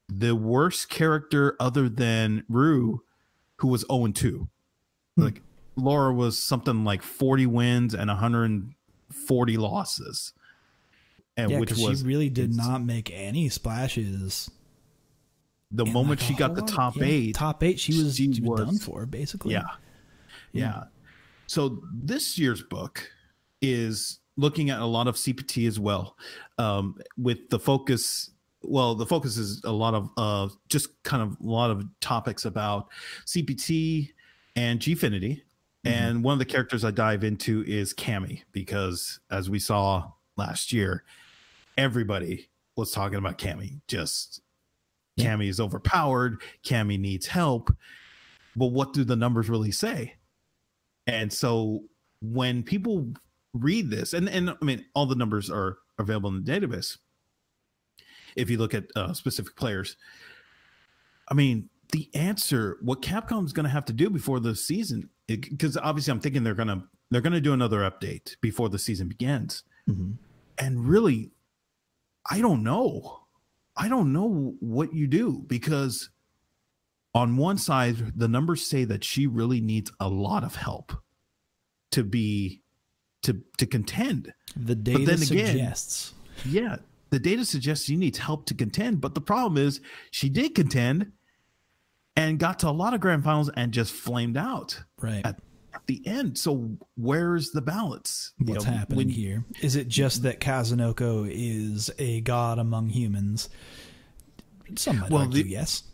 S2: the worst character other than Rue, who was 0-2. Like, Laura was something like 40 wins and 140 losses. And
S1: Yeah,
S2: which
S1: because she
S2: was
S1: really did not make any splashes.
S2: The moment she got the top 8,
S1: she was done for, basically.
S2: Yeah. So this year's book is looking at a lot of CPT as well, with the focus. Well, the focus is a lot of just kind of a lot of topics about CPT and Gfinity. And one of the characters I dive into is Cammy, because as we saw last year, everybody was talking about Cammy. Just Cammy is overpowered. Cammy needs help. But what do the numbers really say? And so when people read this, and I mean, all the numbers are available in the database. If you look at specific players, I mean, the answer, what Capcom's going to have to do before the season, because obviously I'm thinking they're going to do another update before the season begins. And really, I don't know what you do, because on one side, the numbers say that she really needs a lot of help to contend.
S1: The data suggests.
S2: Yeah, the data suggests she needs help to contend. But the problem is she did contend and got to a lot of grand finals and just flamed out at the end. So where's the balance?
S1: What's happening here? Is it just that Kazunoko is a god among humans? Some might argue yes.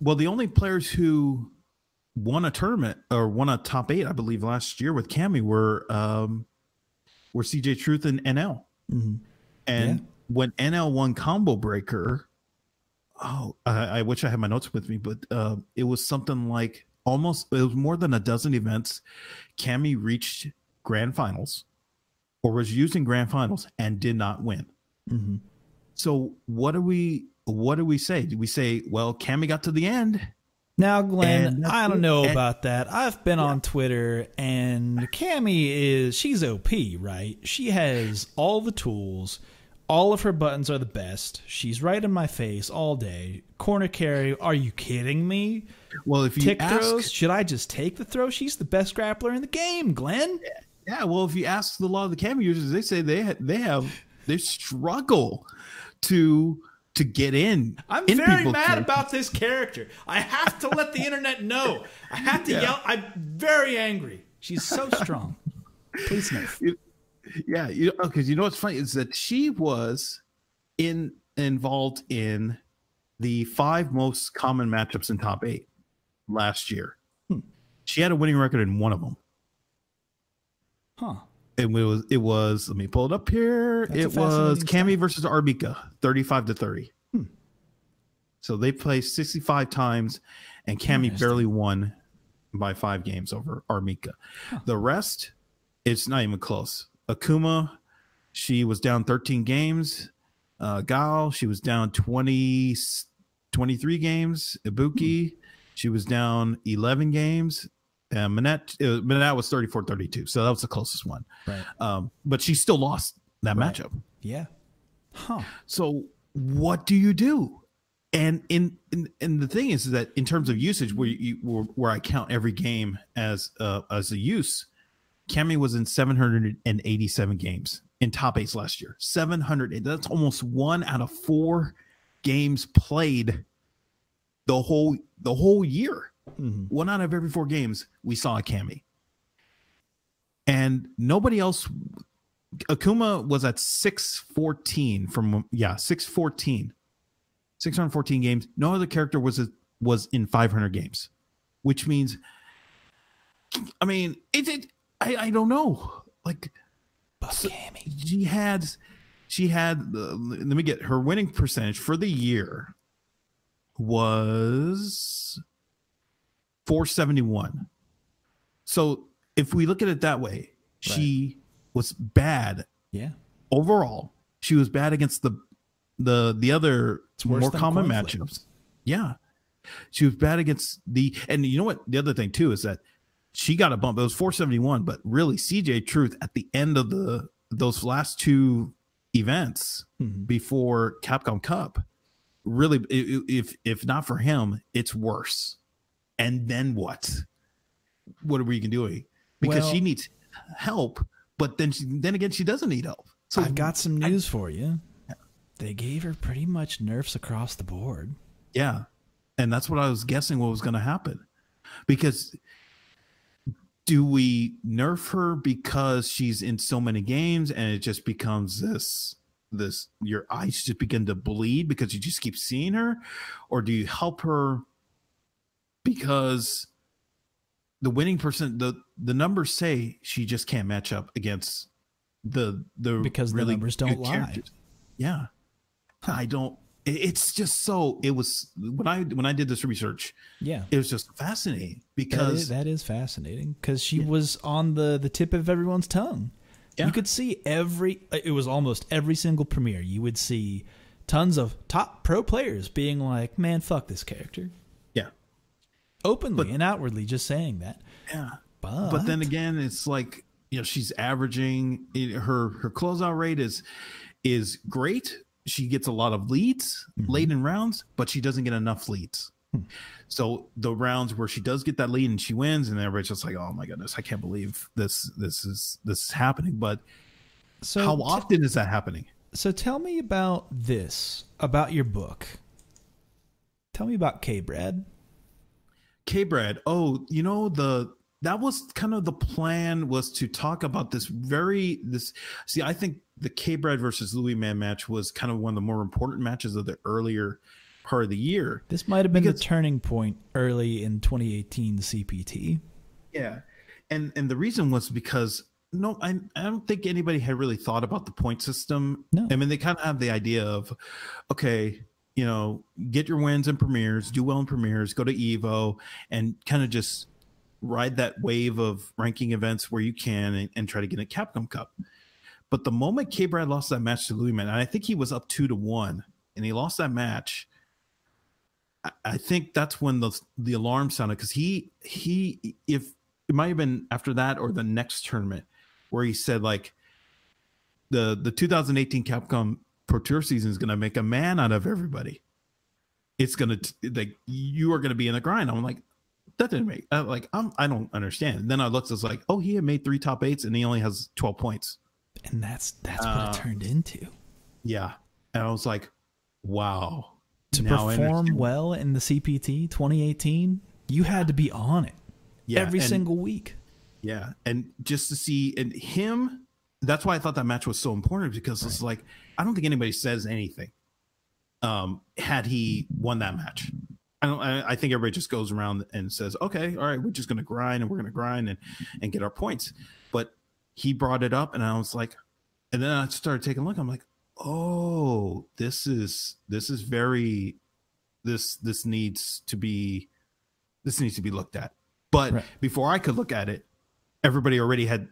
S2: Well, the only players who won a tournament or won a top 8, I believe, last year with Cammy were CJ Truth and NL. And when NL won Combo Breaker, I wish I had my notes with me, but it was something like it was more than a dozen events. Cammy reached grand finals or was using grand finals and did not win. So what do we say? Do we say, well, Cammy got to the end?
S1: Now, Glenn, I don't know about that. I've been on Twitter, and Cammy she's OP, right? She has all the tools. All of her buttons are the best. She's right in my face all day. Corner carry, are you kidding me?
S2: Well, if you
S1: Tick throws, should I just take the throw? She's the best grappler in the game, Glenn.
S2: Yeah, well, if you ask a lot of the Cammy users, they say they struggle to get in.
S1: I'm very mad about this character. I have to let the internet know. I have to yell. I'm very angry. She's so strong. Please nerf.
S2: Yeah, because you know what's funny is that she was involved in the 5 most common matchups in top 8 last year.
S1: Hmm.
S2: She had a winning record in one of them.
S1: Huh.
S2: And it was let me pull it up here.
S1: That's
S2: it was Cammy versus Armika, 35-30. So they played 65 times, and Cammy barely won by 5 games over Armika. Huh. The rest, it's not even close. Akuma, she was down 13 games. Gal, she was down 23 games. Ibuki, she was down 11 games. Manette was 34-32, so that was the closest one.
S1: Right.
S2: But she still lost that matchup.
S1: Yeah. Huh.
S2: So what do you do? And the thing is that in terms of usage, where I count every game as a use, Cammy was in 787 games in top 8s last year. 700. That's almost 1 out of 4 games played the whole year. Mm-hmm. 1 out of every 4 games we saw a Cammy. And nobody else. Akuma was at 614 614. 614 games. No other character was in 500 games, which means, I mean, I don't know. Like, so she had. Let me get her winning percentage for the year was 471. So if we look at it that way, she was bad.
S1: Yeah.
S2: Overall, she was bad against the other more common matchups. Yeah. She was bad against and you know what? The other thing too is that she got a bump. It was 471, but really CJ Truth at the end of those last 2 events before Capcom Cup, really, if not for him, it's worse. And then what? What are we doing? Because she needs help, but then again, she doesn't need help. So
S1: I've got some news for you. They gave her pretty much nerfs across the board.
S2: Yeah. And that's what I was guessing what was going to happen. Because do we nerf her because she's in so many games and it just becomes this your eyes just begin to bleed because you just keep seeing her? Or do you help her because the winning person, the numbers say she just can't match up against the
S1: because really the numbers don't lie.
S2: Characters. Yeah. I don't. It's just so. It was when I did this research. Yeah, it was just fascinating because
S1: that is fascinating because she was on the tip of everyone's tongue. Yeah. You could see it was almost every single premiere. You would see tons of top pro players being like, "Man, fuck this character."
S2: Yeah,
S1: openly and outwardly, just saying that.
S2: Yeah, but then again, it's like she's averaging her closeout rate is great. She gets a lot of leads late in rounds, but she doesn't get enough leads. So the rounds where she does get that lead and she wins, and everybody's just like, "Oh my goodness, I can't believe this is happening." But so how often is that happening?
S1: So tell me about about your book. Tell me about K-Brad.
S2: K-Brad. Oh, that was kind of the plan, was to talk about this. See, I think the K-Brad versus Louis Man match was kind of one of the more important matches of the earlier part of the year.
S1: This might have been the turning point early in 2018 CPT.
S2: Yeah. And the reason was because I don't think anybody had really thought about the point system.
S1: No.
S2: I mean, they kind of have the idea of, okay, get your wins in premieres, do well in premieres, go to Evo, and kind of just ride that wave of ranking events where you can and try to get a Capcom Cup. But the moment K-Brad lost that match to Louis Man, and I think he was up 2-1, and he lost that match, I think that's when the alarm sounded, because if it might have been after that or the next tournament where he said, like, the 2018 Capcom Pro Tour season is going to make a man out of everybody. It's going to you are going to be in the grind. I'm like, that didn't make I don't understand. And then I looked, it's like, oh, he had made 3 top 8s and he only has 12 points.
S1: And that's what it turned into.
S2: Yeah. And I was like, wow.
S1: To perform well in the CPT 2018, you had to be on it every single week.
S2: Yeah. And just to see that's why I thought that match was so important, because it's like, I don't think anybody says anything. had he won that match. I think everybody just goes around and says, okay, all right, we're just going to grind and we're going to grind and get our points. But he brought it up and I was like, and then I started taking a look. I'm like, oh, this needs to be looked at. But right. Before I could look at it, everybody already had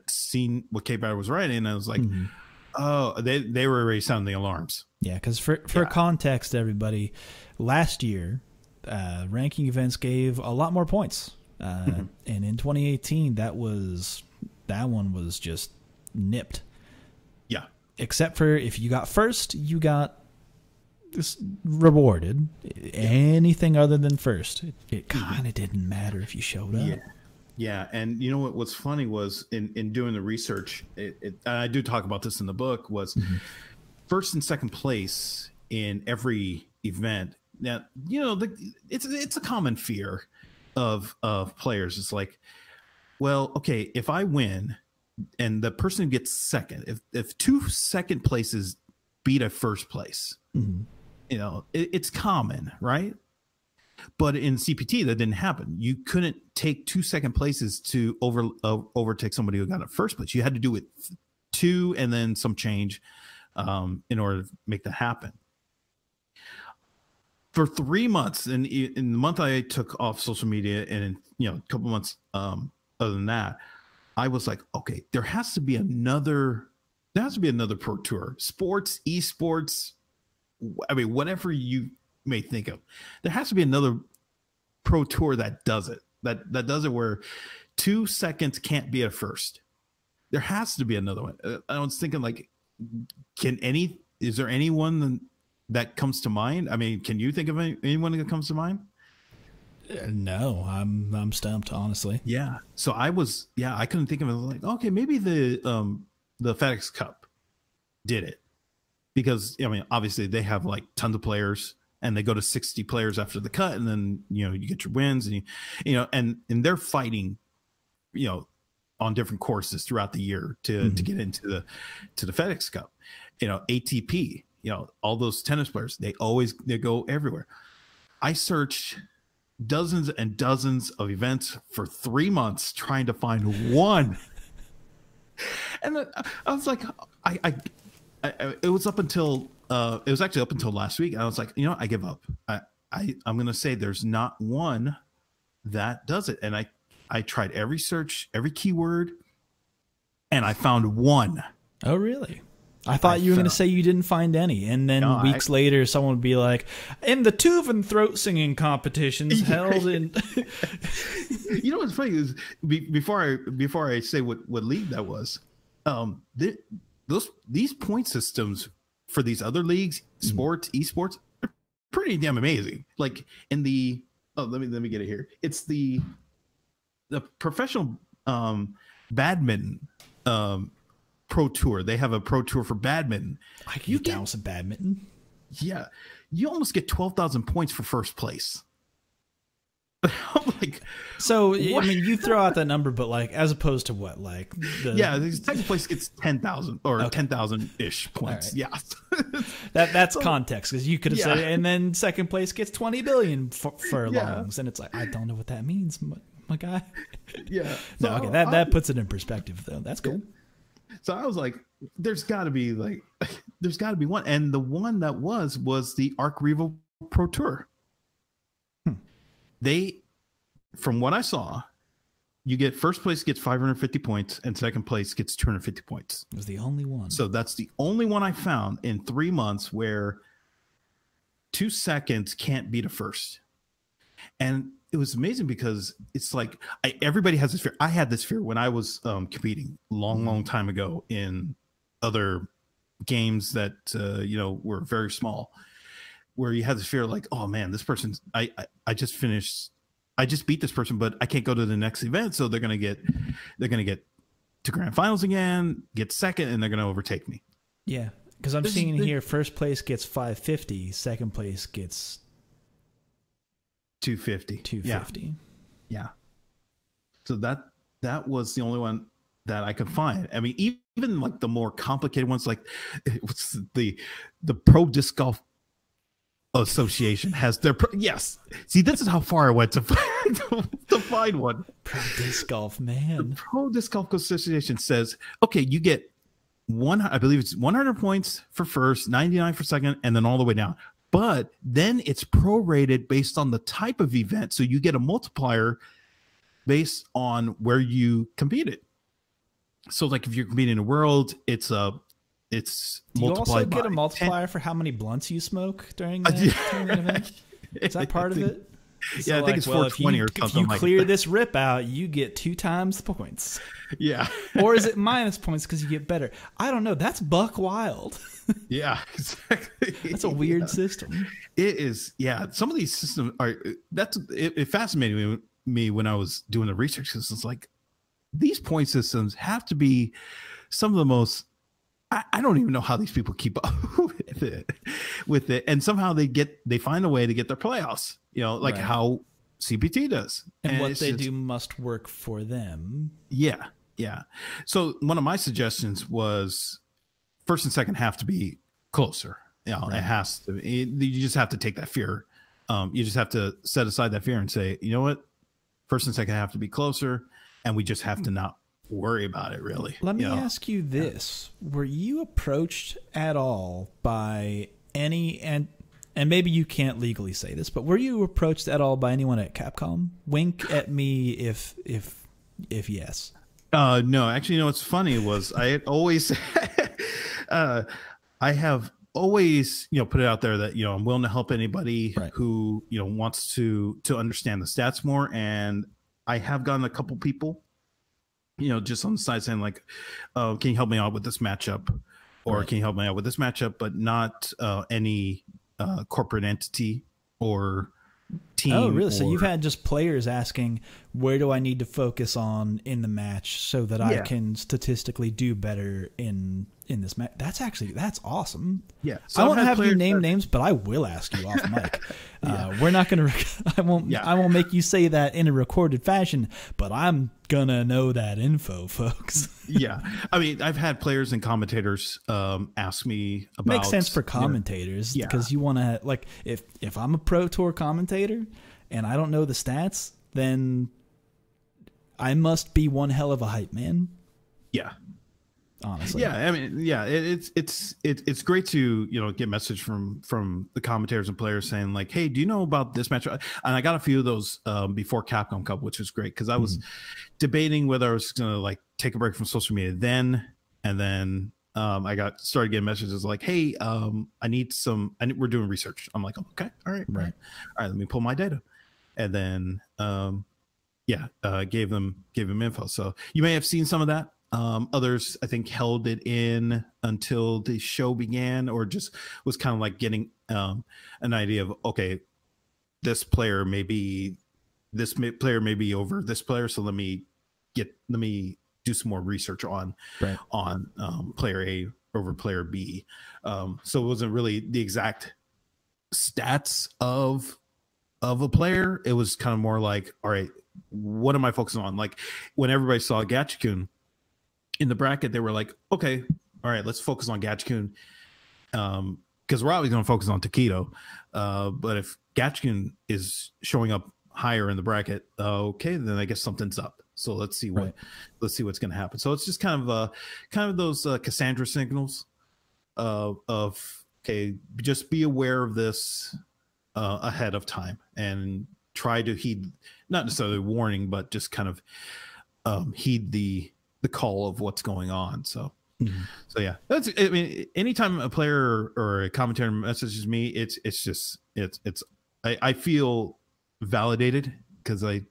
S2: seen what K-Bad was writing. And I was like, oh, they were already sounding the alarms.
S1: Yeah, because for context, everybody, last year, ranking events gave a lot more points. And in 2018, that one was just nipped.
S2: Yeah.
S1: Except for if you got first, you got rewarded. Yeah. Anything other than first, it kind of didn't matter if you showed up.
S2: Yeah. Yeah, and you know what's funny was in doing the research, I do talk about this in the book, was first and second place in every event. Now, you know, it's a common fear of players. It's like, well, okay, if I win and the person who gets second, if 2 second places beat a first place, you know, it's common, right? But in CPT, that didn't happen. You couldn't take 2 second places to overtake somebody who got it first place. You had to do it 2 and then some change in order to make that happen. For 3 months, and in the month I took off social media, and in, a couple months other than that, I was like, okay, there has to be another pro tour, sports, esports. I mean, whatever you may think of, there has to be another pro tour that does it, that does it where 2 seconds can't be a first. There has to be another one. I was thinking, like, is there anyone that comes to mind? I mean, can you think of anyone that comes to mind?
S1: No, I'm stumped, honestly.
S2: Yeah. So I couldn't think of it. Like, okay, maybe the FedEx Cup did it, because I mean, obviously they have like tons of players, and they go to 60 players after the cut, and then you get your wins, and and they're fighting, on different courses throughout the year to get into the FedEx Cup. ATP, all those tennis players, they go everywhere. I searched dozens and dozens of events for 3 months trying to find one. And I was like, it was up until it was actually up until last week. I was like, I give up. I'm going to say there's not one that does it. And I tried every search, every keyword, and I found one.
S1: Oh, really? I thought you were going to say you didn't find any. And then weeks later, someone would be like, in the Tuvan throat singing competitions held in.
S2: What's funny is before I say what league that was, these point systems for these other leagues, sports, esports, are pretty damn amazing. Like in the let me get it here. It's the professional badminton pro tour. They have a pro tour for badminton.
S1: I can get down with some badminton.
S2: Yeah, you almost get 12,000 points for first place. I'm like,
S1: so what? I mean, you throw out that number, but like, as opposed to what, like,
S2: the second place gets 10,000 or 10,000 ish points. Right. Yeah,
S1: that's context, because you could have said, and then second place gets 20 billion furlongs, and it's like, I don't know what that means, my guy.
S2: Yeah,
S1: no, okay, that puts it in perspective, though. That's cool.
S2: So I was like, there's got to be one, and the one that was the Arc Revo Pro Tour. They, from what I saw, you get first place gets 550 points and second place gets 250 points.
S1: It was the only one.
S2: So that's the only one I found in 3 months where 2 seconds can't beat a first. And it was amazing because it's like everybody has this fear. I had this fear when I was competing long time ago in other games that were very small, where you have this fear like, oh man, this person's I just beat this person, but I can't go to the next event, so they're gonna get to grand finals again, get second, and they're gonna overtake me.
S1: Yeah, because I'm seeing here, first place gets 550, second place gets
S2: 250.
S1: 250.
S2: Yeah. So that was the only one that I could find. I mean, even like the more complicated ones, like what's the Pro Disc Golf Association has their yes. See, this is how far I went to find one.
S1: Pro Disc Golf, man.
S2: The Pro Disc Golf Association says, okay, you get I believe it's 100 points for first, 99 for second, and then all the way down. But then it's prorated based on the type of event, so you get a multiplier based on where you competed. So, like if you're competing in a world, it's
S1: Do you also get a multiplier for how many blunts you smoke during the event? Is that part of it?
S2: So I think it's 420 or something.
S1: If you clear this rip out, you get 2 times the points.
S2: Yeah.
S1: Or is it minus points because you get better? I don't know. That's buck wild.
S2: Yeah, exactly.
S1: That's a weird system.
S2: It is. Yeah. Some of these systems are, it fascinated me when I was doing the research, because it's like, these point systems have to be some of the most, I don't even know how these people keep up with it. And somehow they find a way to get their playoffs, like how CPT does.
S1: And what they do must work for them.
S2: Yeah. Yeah. So one of my suggestions was first and second have to be closer. It has to be, you just have to take that fear. You just have to set aside that fear and say, you know what? First and second have to be closer, and we just have to not worry about it, really.
S1: Let me ask you this. Were you approached at all by any, and maybe you can't legally say this, but were you approached at all by anyone at Capcom? Wink at me if yes.
S2: No, actually, what's funny was I had always, I have always, put it out there that, I'm willing to help anybody who, wants to understand the stats more. And I have gotten a couple people, just on the side saying like, can you help me out with this matchup? Or can you help me out with this matchup, but not any corporate entity or team.
S1: Oh, really? So you've had just players asking, where do I need to focus on in the match so that I can statistically do better in this match? That's awesome.
S2: Yeah. So
S1: I won't have you name names, but I will ask you off mic. We're not going to, I won't make you say that in a recorded fashion, but I'm going to know that info, folks.
S2: Yeah. I mean, I've had players and commentators ask me about.
S1: Makes sense for commentators because you want to, like, if I'm a Pro Tour commentator and I don't know the stats, then I must be one hell of a hype man.
S2: Yeah.
S1: Honestly.
S2: Yeah, I mean, yeah, it's great to get message from the commentators and players saying like, hey, do you know about this match? And I got a few of those before Capcom Cup, which was great because I was debating whether I was gonna like take a break from social media then, and then I started getting messages like, hey, we're doing research. I'm like, okay, all right, let me pull my data, and then gave them info. So you may have seen some of that. Others, I think, held it in until the show began, or just was kind of like getting an idea of, okay, this player may be over this player, so let me do some more research on player A over player B. So it wasn't really the exact stats of a player. It was kind of more like, all right, what am I focusing on? Like when everybody saw Gachikun in the bracket, they were like, okay, all right, let's focus on Gachikun, because we're always going to focus on Takedo. But if Gachikun is showing up higher in the bracket, okay, then I guess something's up. So let's see what's going to happen. So it's just kind of those Cassandra signals of okay, just be aware of this ahead of time and try to heed, not necessarily warning, but just kind of heed the call of what's going on. So yeah, I mean, anytime a player or a commentator messages me, I feel validated because I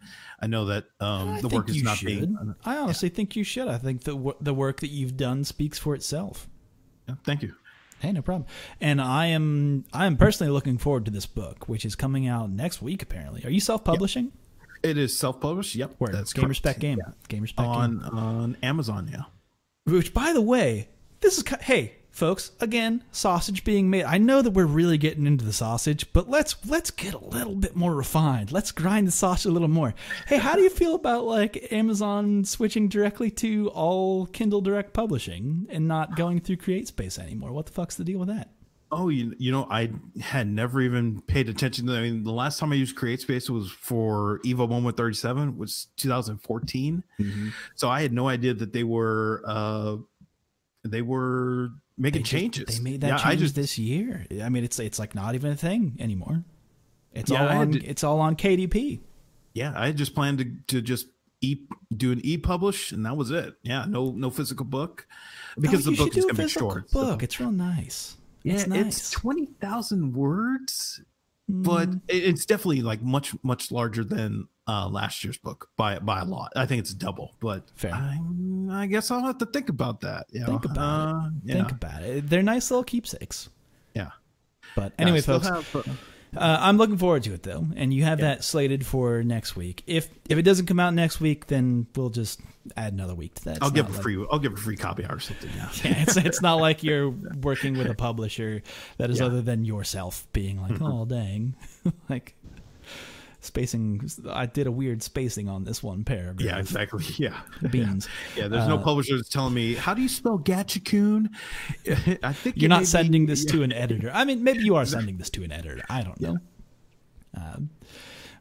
S2: know that the work is not being done.
S1: I honestly think you should. I think the work that you've done speaks for itself.
S2: Yeah, thank you.
S1: Hey, no problem. And I am personally looking forward to this book, which is coming out next week. Apparently, are you self-publishing?
S2: Yep. It is self-published. Yep,
S1: where? That's Game Respect Game. Yeah. Game Respect
S2: on Amazon. Yeah.
S1: Which, by the way, this is hey, folks, again, sausage being made. I know that we're really getting into the sausage, but let's get a little bit more refined. Let's grind the sausage a little more. Hey, how do you feel about like Amazon switching directly to all Kindle Direct publishing and not going through CreateSpace anymore? What the fuck's the deal with that?
S2: Oh, you know, I had never even paid attention to that. I mean, the last time I used CreateSpace was for Evo Moment 37, was 2014. So I had no idea that they were making changes.
S1: They made that change this year. I mean, it's like not even a thing anymore. It's all on KDP.
S2: Yeah, I had just planned to just do an e-publish, and that was it. Yeah, no physical book, because the book is going to be short.
S1: Book, it's real nice.
S2: Yeah, it's 20,000 words, but it's definitely like much larger than last year's book by a lot. I think it's double, but
S1: fair.
S2: I guess I'll have to think about that.
S1: Think about it. Think about it. They're nice little keepsakes.
S2: Yeah.
S1: But anyway, folks, I'm looking forward to it though, and you have that slated for next week. If it doesn't come out next week, then we'll just add another week to that.
S2: I'll give a free copy or something. Yeah,
S1: it's not like you're working with a publisher that is other than yourself being like, oh dang, like spacing. I did a weird spacing on this one paragraph.
S2: Yeah, exactly. Yeah,
S1: beans.
S2: Yeah, there's no publishers telling me how do you spell Gatchakun. I think
S1: you're not sending this to an editor. I mean, maybe you are sending this to an editor. I don't know.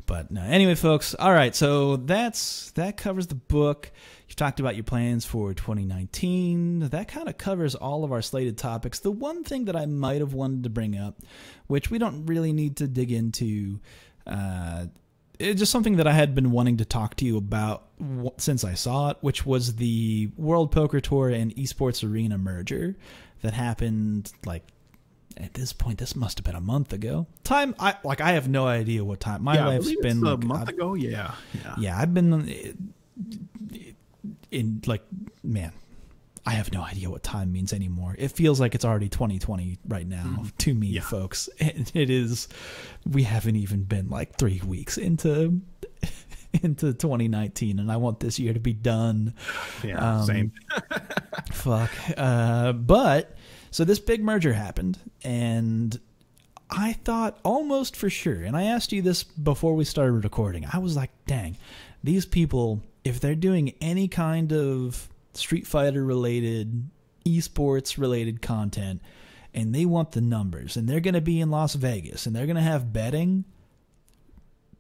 S1: But no. Anyway, folks. All right. So that covers the book. You've talked about your plans for 2019. That kind of covers all of our slated topics. The one thing that I might have wanted to bring up, which we don't really need to dig into, it's just something that I had been wanting to talk to you about since I saw it, which was the World Poker Tour and Esports Arena merger that happened like. At this point, this must have been a month ago. I have no idea what time. My life's been
S2: a month ago. Yeah.
S1: I've been in like, man, I have no idea what time means anymore. It feels like it's already 2020 right now to me, folks. And it is. We haven't even been like 3 weeks into 2019, and I want this year to be done.
S2: Yeah, same.
S1: Fuck. But. So this big merger happened, and I thought almost for sure, and I asked you this before we started recording, I was like, dang, these people, if they're doing any kind of Street Fighter related, esports related content, and they want the numbers, and they're going to be in Las Vegas, and they're going to have betting,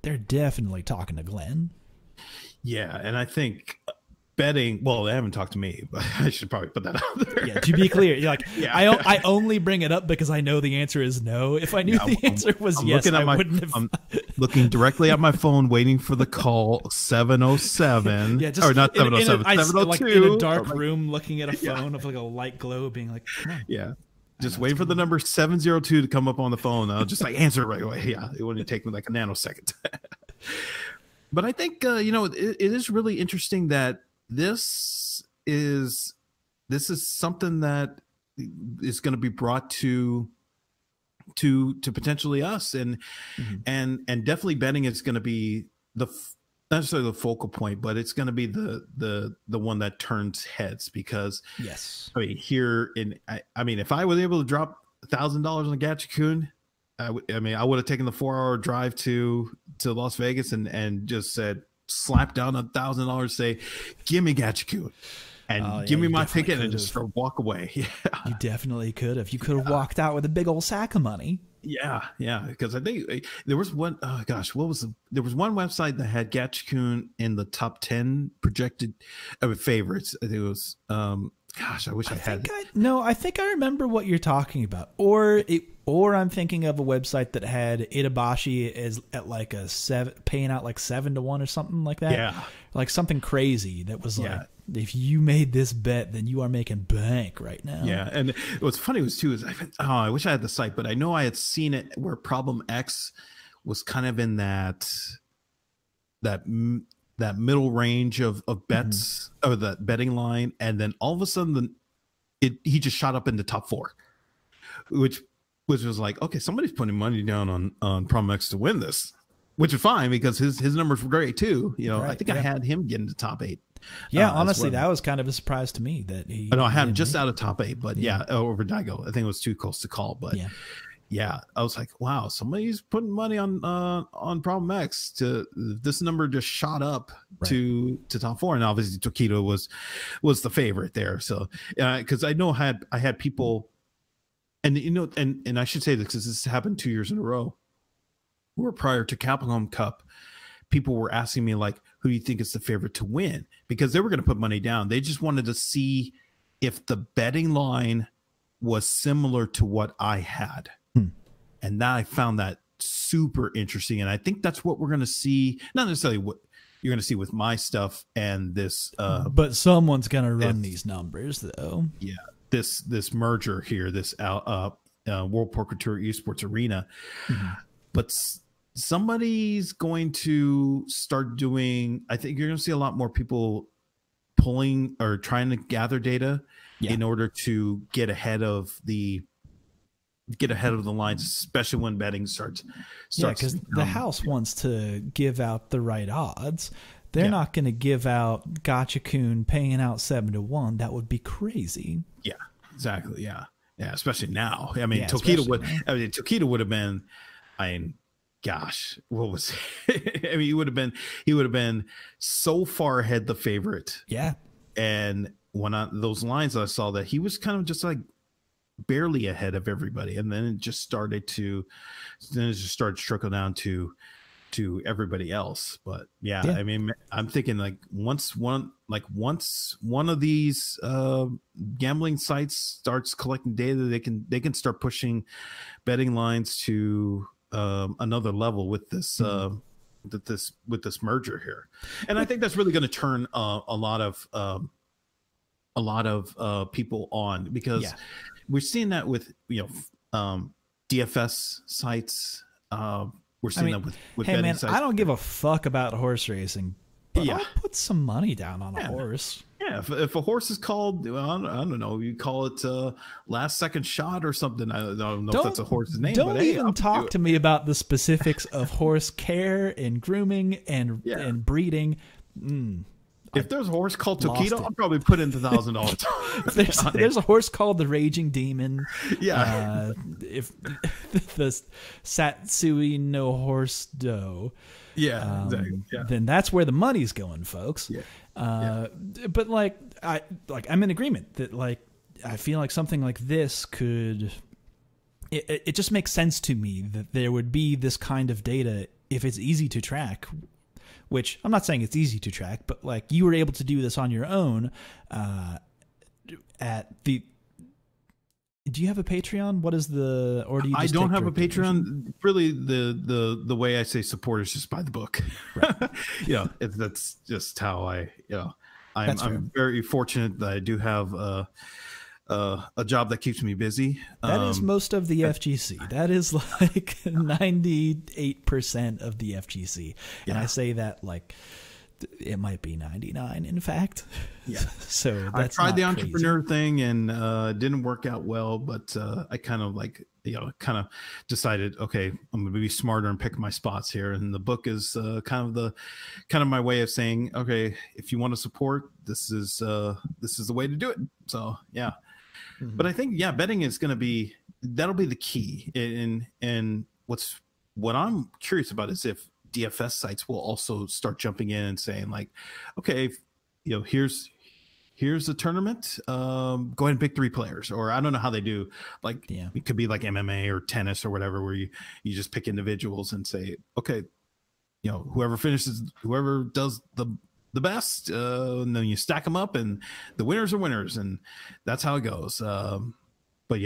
S1: they're definitely talking to Glenn.
S2: Yeah, and I think... betting, well, they haven't talked to me, but I should probably put that out there.
S1: Yeah, to be clear, you're like, I only bring it up because I know the answer is no. If I knew the answer was yes, I wouldn't have.
S2: I'm looking directly at my phone, waiting for the call 707.
S1: Yeah, just
S2: or not 707, 702.
S1: Like in a dark room, looking at a phone of like a light glow, being like, come on.
S2: Yeah. Just waiting for the number 702 to come up on the phone. I'll just like answer it right away. Yeah, it wouldn't take me like a nanosecond. But I think it is really interesting that this is something that is going to be brought to potentially us, and definitely betting is going to be not necessarily the focal point, but it's going to be the one that turns heads, because I mean if I was able to drop $1,000 on a Gatchakun, I would have taken the 4-hour drive to Las Vegas and just said, slap down $1,000, say, give me Gatchakun, and give me my ticket, and just walk away. Yeah,
S1: you definitely could have. You could have walked out with a big old sack of money.
S2: Yeah, because I think there was one. Oh gosh, there was one website that had Gatchakun in the top 10 projected favorites. I think it was. Gosh, I wish I had.
S1: I think I remember what you're talking about, or I'm thinking of a website that had Itabashi as at like a 7, paying out like 7-1 or something like that.
S2: Yeah,
S1: like something crazy that was like, if you made this bet, then you are making bank right now.
S2: Yeah, and what's funny was too is I wish I had the site, but I know I had seen it where Problem X was kind of in that middle range of bets, or that betting line, and then all of a sudden he just shot up into top 4, which was like, okay, somebody's putting money down on Problem X to win this. which is fine because his numbers were great too. You know,
S1: Right,
S2: I think I had him get into top 8.
S1: Yeah, honestly,
S2: well.
S1: that was kind of a surprise to me that he.
S2: I know I had him just out of top 8, but over Daigo. I think it was too close to call, but yeah, I was like, wow, somebody's putting money on Problem X. To this number just shot up to top 4, and obviously Tokido was the favorite there. So because I know I had people, and you know, and I should say this because this happened 2 years in a row, where prior to Capcom Cup, people were asking me like, who do you think is the favorite to win? Because they were going to put money down. They just wanted to see if the betting line was similar to what I had. And that I found that super interesting. And I think that's what we're going to see. Not necessarily what you're going to see with my stuff and this.
S1: But someone's going to run these numbers, though. Yeah.
S2: This merger here, this World Poker Tour Esports Arena. But somebody's going to start doing, I think you're going to see a lot more people pulling or trying to gather data in order to get ahead of the lines, especially when betting starts.
S1: Yeah, because the house wants to give out the right odds. They're not going to give out Gotcha-kun paying out 7-1. That would be crazy. Yeah,
S2: exactly. Yeah, especially now. I mean, Tokido would have been. I mean, gosh, what was? I mean, he would have been so far ahead the favorite.
S1: Yeah,
S2: and when those lines I saw that he was kind of just like barely ahead of everybody, and then it just started to trickle down to everybody else. But I mean, I'm thinking like once one of these gambling sites starts collecting data, they can start pushing betting lines to another level with this with this merger here. And I think that's really going to turn a lot of people on, because we're seeing that with DFS sites. We're seeing that with
S1: hey
S2: betting
S1: man,
S2: sites.
S1: I don't give a fuck about horse racing, but I'll put some money down on a horse.
S2: Yeah, if a horse is called, I don't know, you call it last second shot or something. I don't know if that's a horse's name.
S1: Don't
S2: but
S1: even talk to me about the specifics of horse care and grooming and breeding.
S2: If there's a horse called Tokido, I'll probably put in $1,000.
S1: There's a horse called the Raging Demon.
S2: Yeah.
S1: If the Satsui no Horse Do.
S2: Yeah, exactly.
S1: Then that's where the money's going, folks. But I'm in agreement that I feel like something like this could. It just makes sense to me that there would be this kind of data if it's easy to track. Which I'm not saying it's easy to track, but like you were able to do this on your own at the. Do you have a Patreon? What is the, or do you?
S2: I don't have a Patreon. Really, the way I say support is just buy the book. Right. That's just how I'm very fortunate that I do have a job that keeps me busy.
S1: That is most of the FGC. That is like 98% of the FGC. And I say that like it might be 99, in fact.
S2: Yeah.
S1: So
S2: I tried the
S1: crazy.
S2: entrepreneur thing and it didn't work out well, but I kind of decided, okay, I'm going to be smarter and pick my spots here. And the book is kind of my way of saying, okay, if you want to support, this is the way to do it. So yeah. But I think, betting is going to that'll be the key. And what I'm curious about is if DFS sites will also start jumping in and saying like, okay, here's a tournament. Go ahead and pick 3 players, or I don't know how they do. Like, it could be like MMA or tennis or whatever, where you just pick individuals and say, okay, whoever does the best, and then you stack them up and the winners are winners, and that's how it goes. But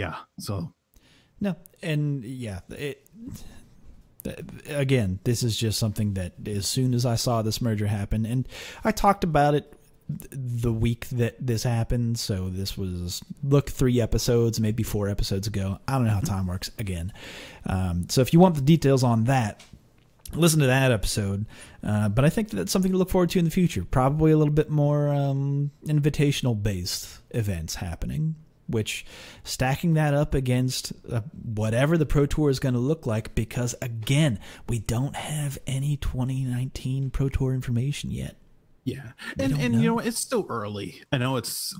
S1: again, this is just something that as soon as I saw this merger happen, and I talked about it the week that this happened, so this was 3 episodes, maybe 4 episodes ago. I don't know how time works again. So if you want the details on that, listen to that episode. But I think that's something to look forward to in the future. Probably a little bit more invitational based events happening. which stacking that up against whatever the Pro Tour is going to look like, because again, we don't have any 2019 Pro Tour information yet.
S2: Yeah. And you know, it's still early. I know it's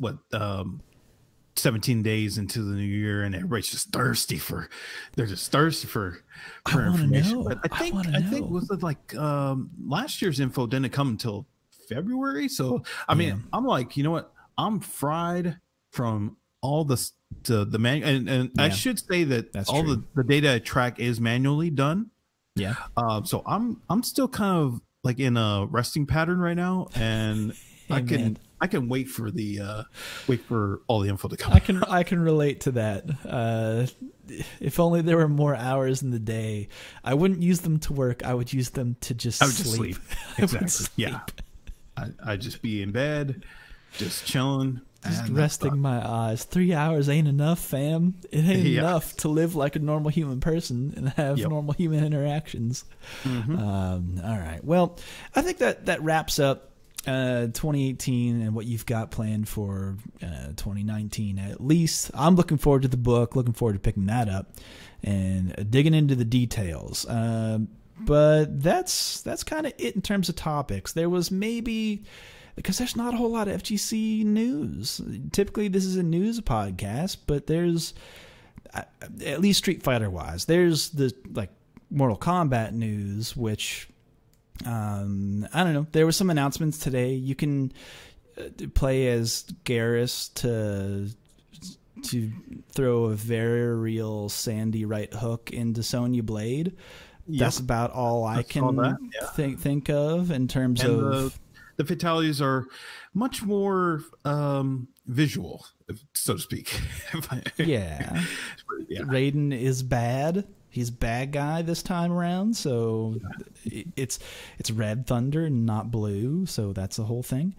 S2: 17 days into the new year, and everybody's just thirsty for information. But I think was it like last year's info didn't come until February. So I mean, I'm like, you know what? I'm fried from all the manual, and I should say that that's all true. the data I track is manually done. Yeah. So I'm still kind of like in a resting pattern right now, and I can wait for all the info to come.
S1: I can relate to that. If only there were more hours in the day, I wouldn't use them to work. I would use them to just sleep.
S2: Exactly. Yeah. I'd just be in bed, just chilling.
S1: Just resting my eyes. 3 hours ain't enough, fam. It ain't enough to live like a normal human person and have normal human interactions. All right. Well, I think that wraps up 2018 and what you've got planned for 2019. At least I'm looking forward to the book, looking forward to picking that up and digging into the details. But that's kind of it in terms of topics. There was maybe, because there's not a whole lot of FGC news. Typically this is a news podcast, but there's, at least Street Fighter wise, there's the like Mortal Kombat news, which I don't know. There were some announcements today. You can play as Garrus to throw a very real Sandy right hook into Sonya Blade. That's about all I can think of in terms of
S2: the fatalities are much more visual, so to speak.
S1: Yeah. Raiden is bad. He's bad guy this time around, so it's Red Thunder and not blue, so that's the whole thing.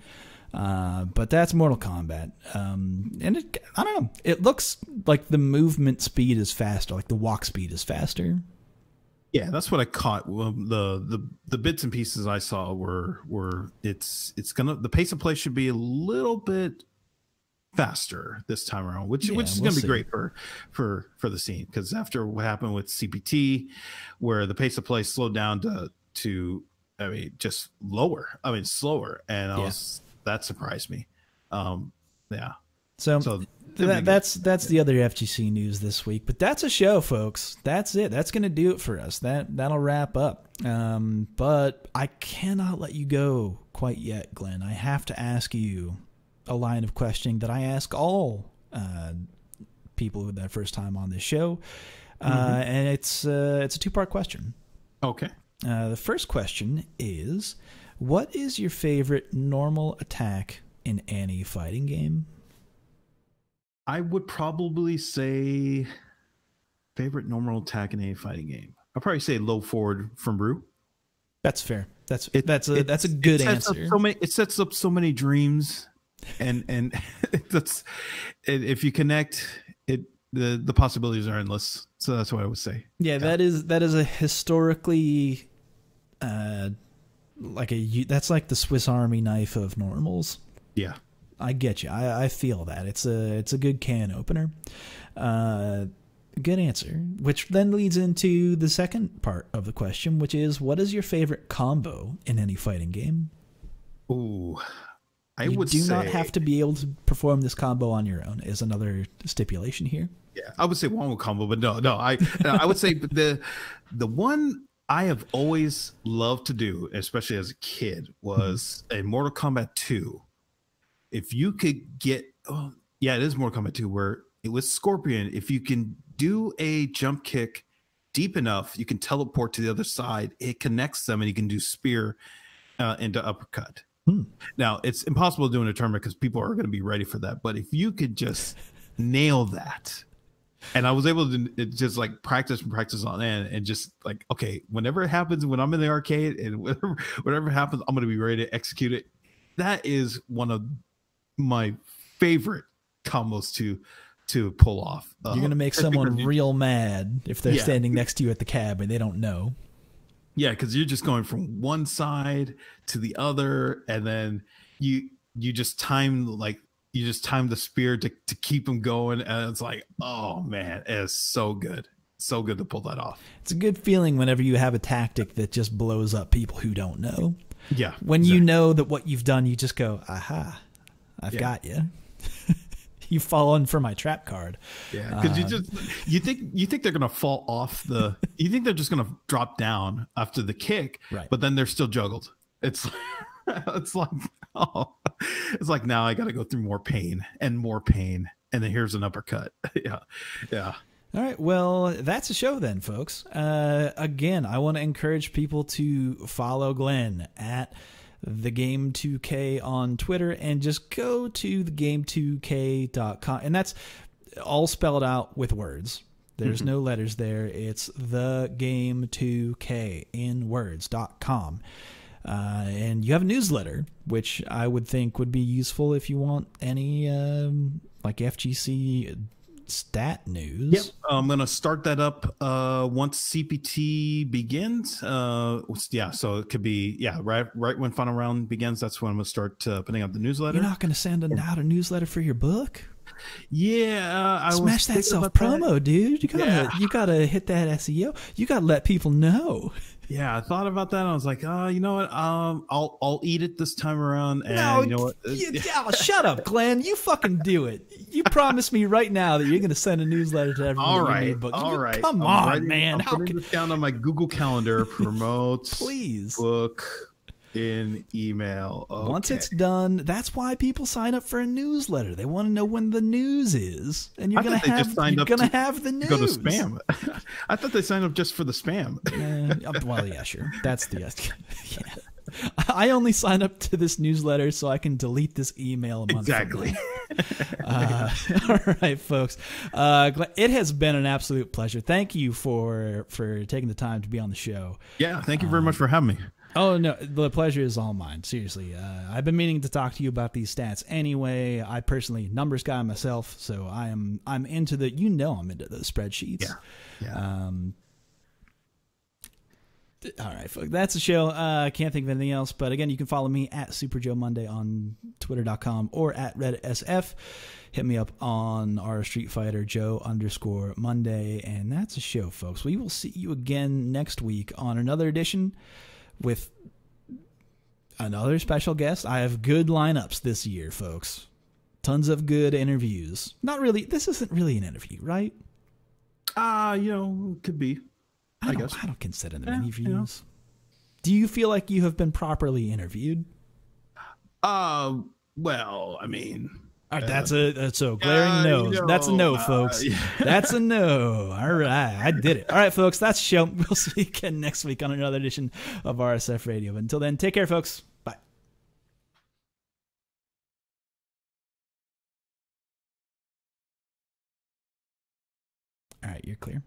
S1: But that's Mortal Kombat, and I don't know. It looks like the movement speed is faster, like the walk speed is faster.
S2: Yeah, that's what I caught. Well, the bits and pieces I saw were it's gonna, the pace of play should be a little bit faster this time around, which is going to be great for the scene, because after what happened with CPT, where the pace of play slowed down to I mean just slower, and that surprised me.
S1: So that's the other FGC news this week. But that's a show, folks. That's it. That's going to do it for us. That'll wrap up. But I cannot let you go quite yet, Glenn. I have to ask you a line of questioning that I ask all people with their first time on this show, and it's a two-part question.
S2: Okay.
S1: The first question is, what is your favorite normal attack in any fighting game?
S2: I would probably say favorite normal attack in any fighting game. I'll probably say low forward from Brew.
S1: That's fair. That's a good answer.
S2: It sets up so many dreams, and that's, if you connect it, the possibilities are endless. So that's what I would say.
S1: Yeah. that is a historically that's like the Swiss Army knife of normals.
S2: Yeah.
S1: I get you. I feel that. It's a good can opener. Good answer. Which then leads into the second part of the question, which is, what is your favorite combo in any fighting game?
S2: Ooh,
S1: you do not have to be able to perform this combo on your own, is another stipulation here.
S2: Yeah, I would say one combo, but no. I would say the one I have always loved to do, especially as a kid, was in Mortal Kombat 2. If you could get, it is Mortal Kombat 2, where it was Scorpion. If you can do a jump kick deep enough, you can teleport to the other side. It connects them, and you can do spear into uppercut. Now, it's impossible to do in a tournament because people are going to be ready for that. But if you could just nail that, and I was able to just like practice on end, and just like, okay, whenever it happens, when I'm in the arcade, and whatever happens, I'm going to be ready to execute it. That is one of my favorite combos to pull off.
S1: You're going to make someone real mad if they're standing next to you at the cab and they don't know.
S2: Yeah, because you're just going from one side to the other, and then you just time, like, you just time the spear to keep him going, and it's like, oh man, it is so good. So good to pull that off.
S1: It's a good feeling whenever you have a tactic that just blows up people who don't know.
S2: Yeah.
S1: When you know that what you've done, you just go, aha, I've got you. You've fallen for my trap card.
S2: Yeah, because you think they're gonna fall off you think they're just gonna drop down after the kick,
S1: right?
S2: But then they're still juggled. It's it's like now I got to go through more pain, and then here's an uppercut. yeah.
S1: All right, well, that's a show then, folks. Again, I want to encourage people to follow Glenn at the Game 2K on Twitter, and just go to thegame2k.com, and that's all spelled out with words. There's no letters there. It's the Game2K in words.com. And you have a newsletter, which I would think would be useful if you want any like FGC stat news.
S2: Yep. I'm going to start that up once CPT begins. Yeah, so it could be right when final round begins. That's when I'm going to start putting out the newsletter.
S1: You're not going to send out a newsletter for your book?
S2: Yeah, I
S1: smash that self promo, dude. You gotta hit that SEO. You gotta let people know.
S2: Yeah, I thought about that. I was like, you know what? I'll eat it this time around. And
S1: no,
S2: you know what?
S1: Shut up, Glenn. You fucking do it. You promise me right now that you're going to send a newsletter to everyone.
S2: All right,
S1: book.
S2: All right.
S1: Come on, man.
S2: I'm putting this down on my Google Calendar. Promote,
S1: please.
S2: Book in email. Okay.
S1: Once it's done, that's why people sign up for a newsletter. They want to know when the news is, and you're going to have the news.
S2: Go to spam. I thought they signed up just for the spam.
S1: Well, yeah, sure. That's the yeah. I only sign up to this newsletter so I can delete this email a month.
S2: Exactly.
S1: All right, folks. It has been an absolute pleasure. Thank you for taking the time to be on the show.
S2: Yeah, thank you very much for having me.
S1: Oh, no, the pleasure is all mine. Seriously. I've been meaning to talk to you about these stats anyway. I personally, numbers guy myself, so I'm into I'm into those spreadsheets.
S2: Yeah.
S1: All right, folks, that's the show. I can't think of anything else, but again, you can follow me at Super Joe Monday on Twitter.com or at RedditSF. Hit me up on our Street Fighter Joe_Monday, and that's a show, folks. We will see you again next week on another edition with another special guest. I have good lineups this year, folks. Tons of good interviews. Not really. This isn't really an interview, right?
S2: Could be. I guess.
S1: I don't consider them interviews. Do you feel like you have been properly interviewed?
S2: Well, I mean,
S1: all right, that's a glaring no. That's a no, folks. Yeah. That's a no. All right, I did it. All right, folks, that's the show. We'll see you again next week on another edition of RSF Radio. But until then, take care, folks. Bye. All right, you're clear.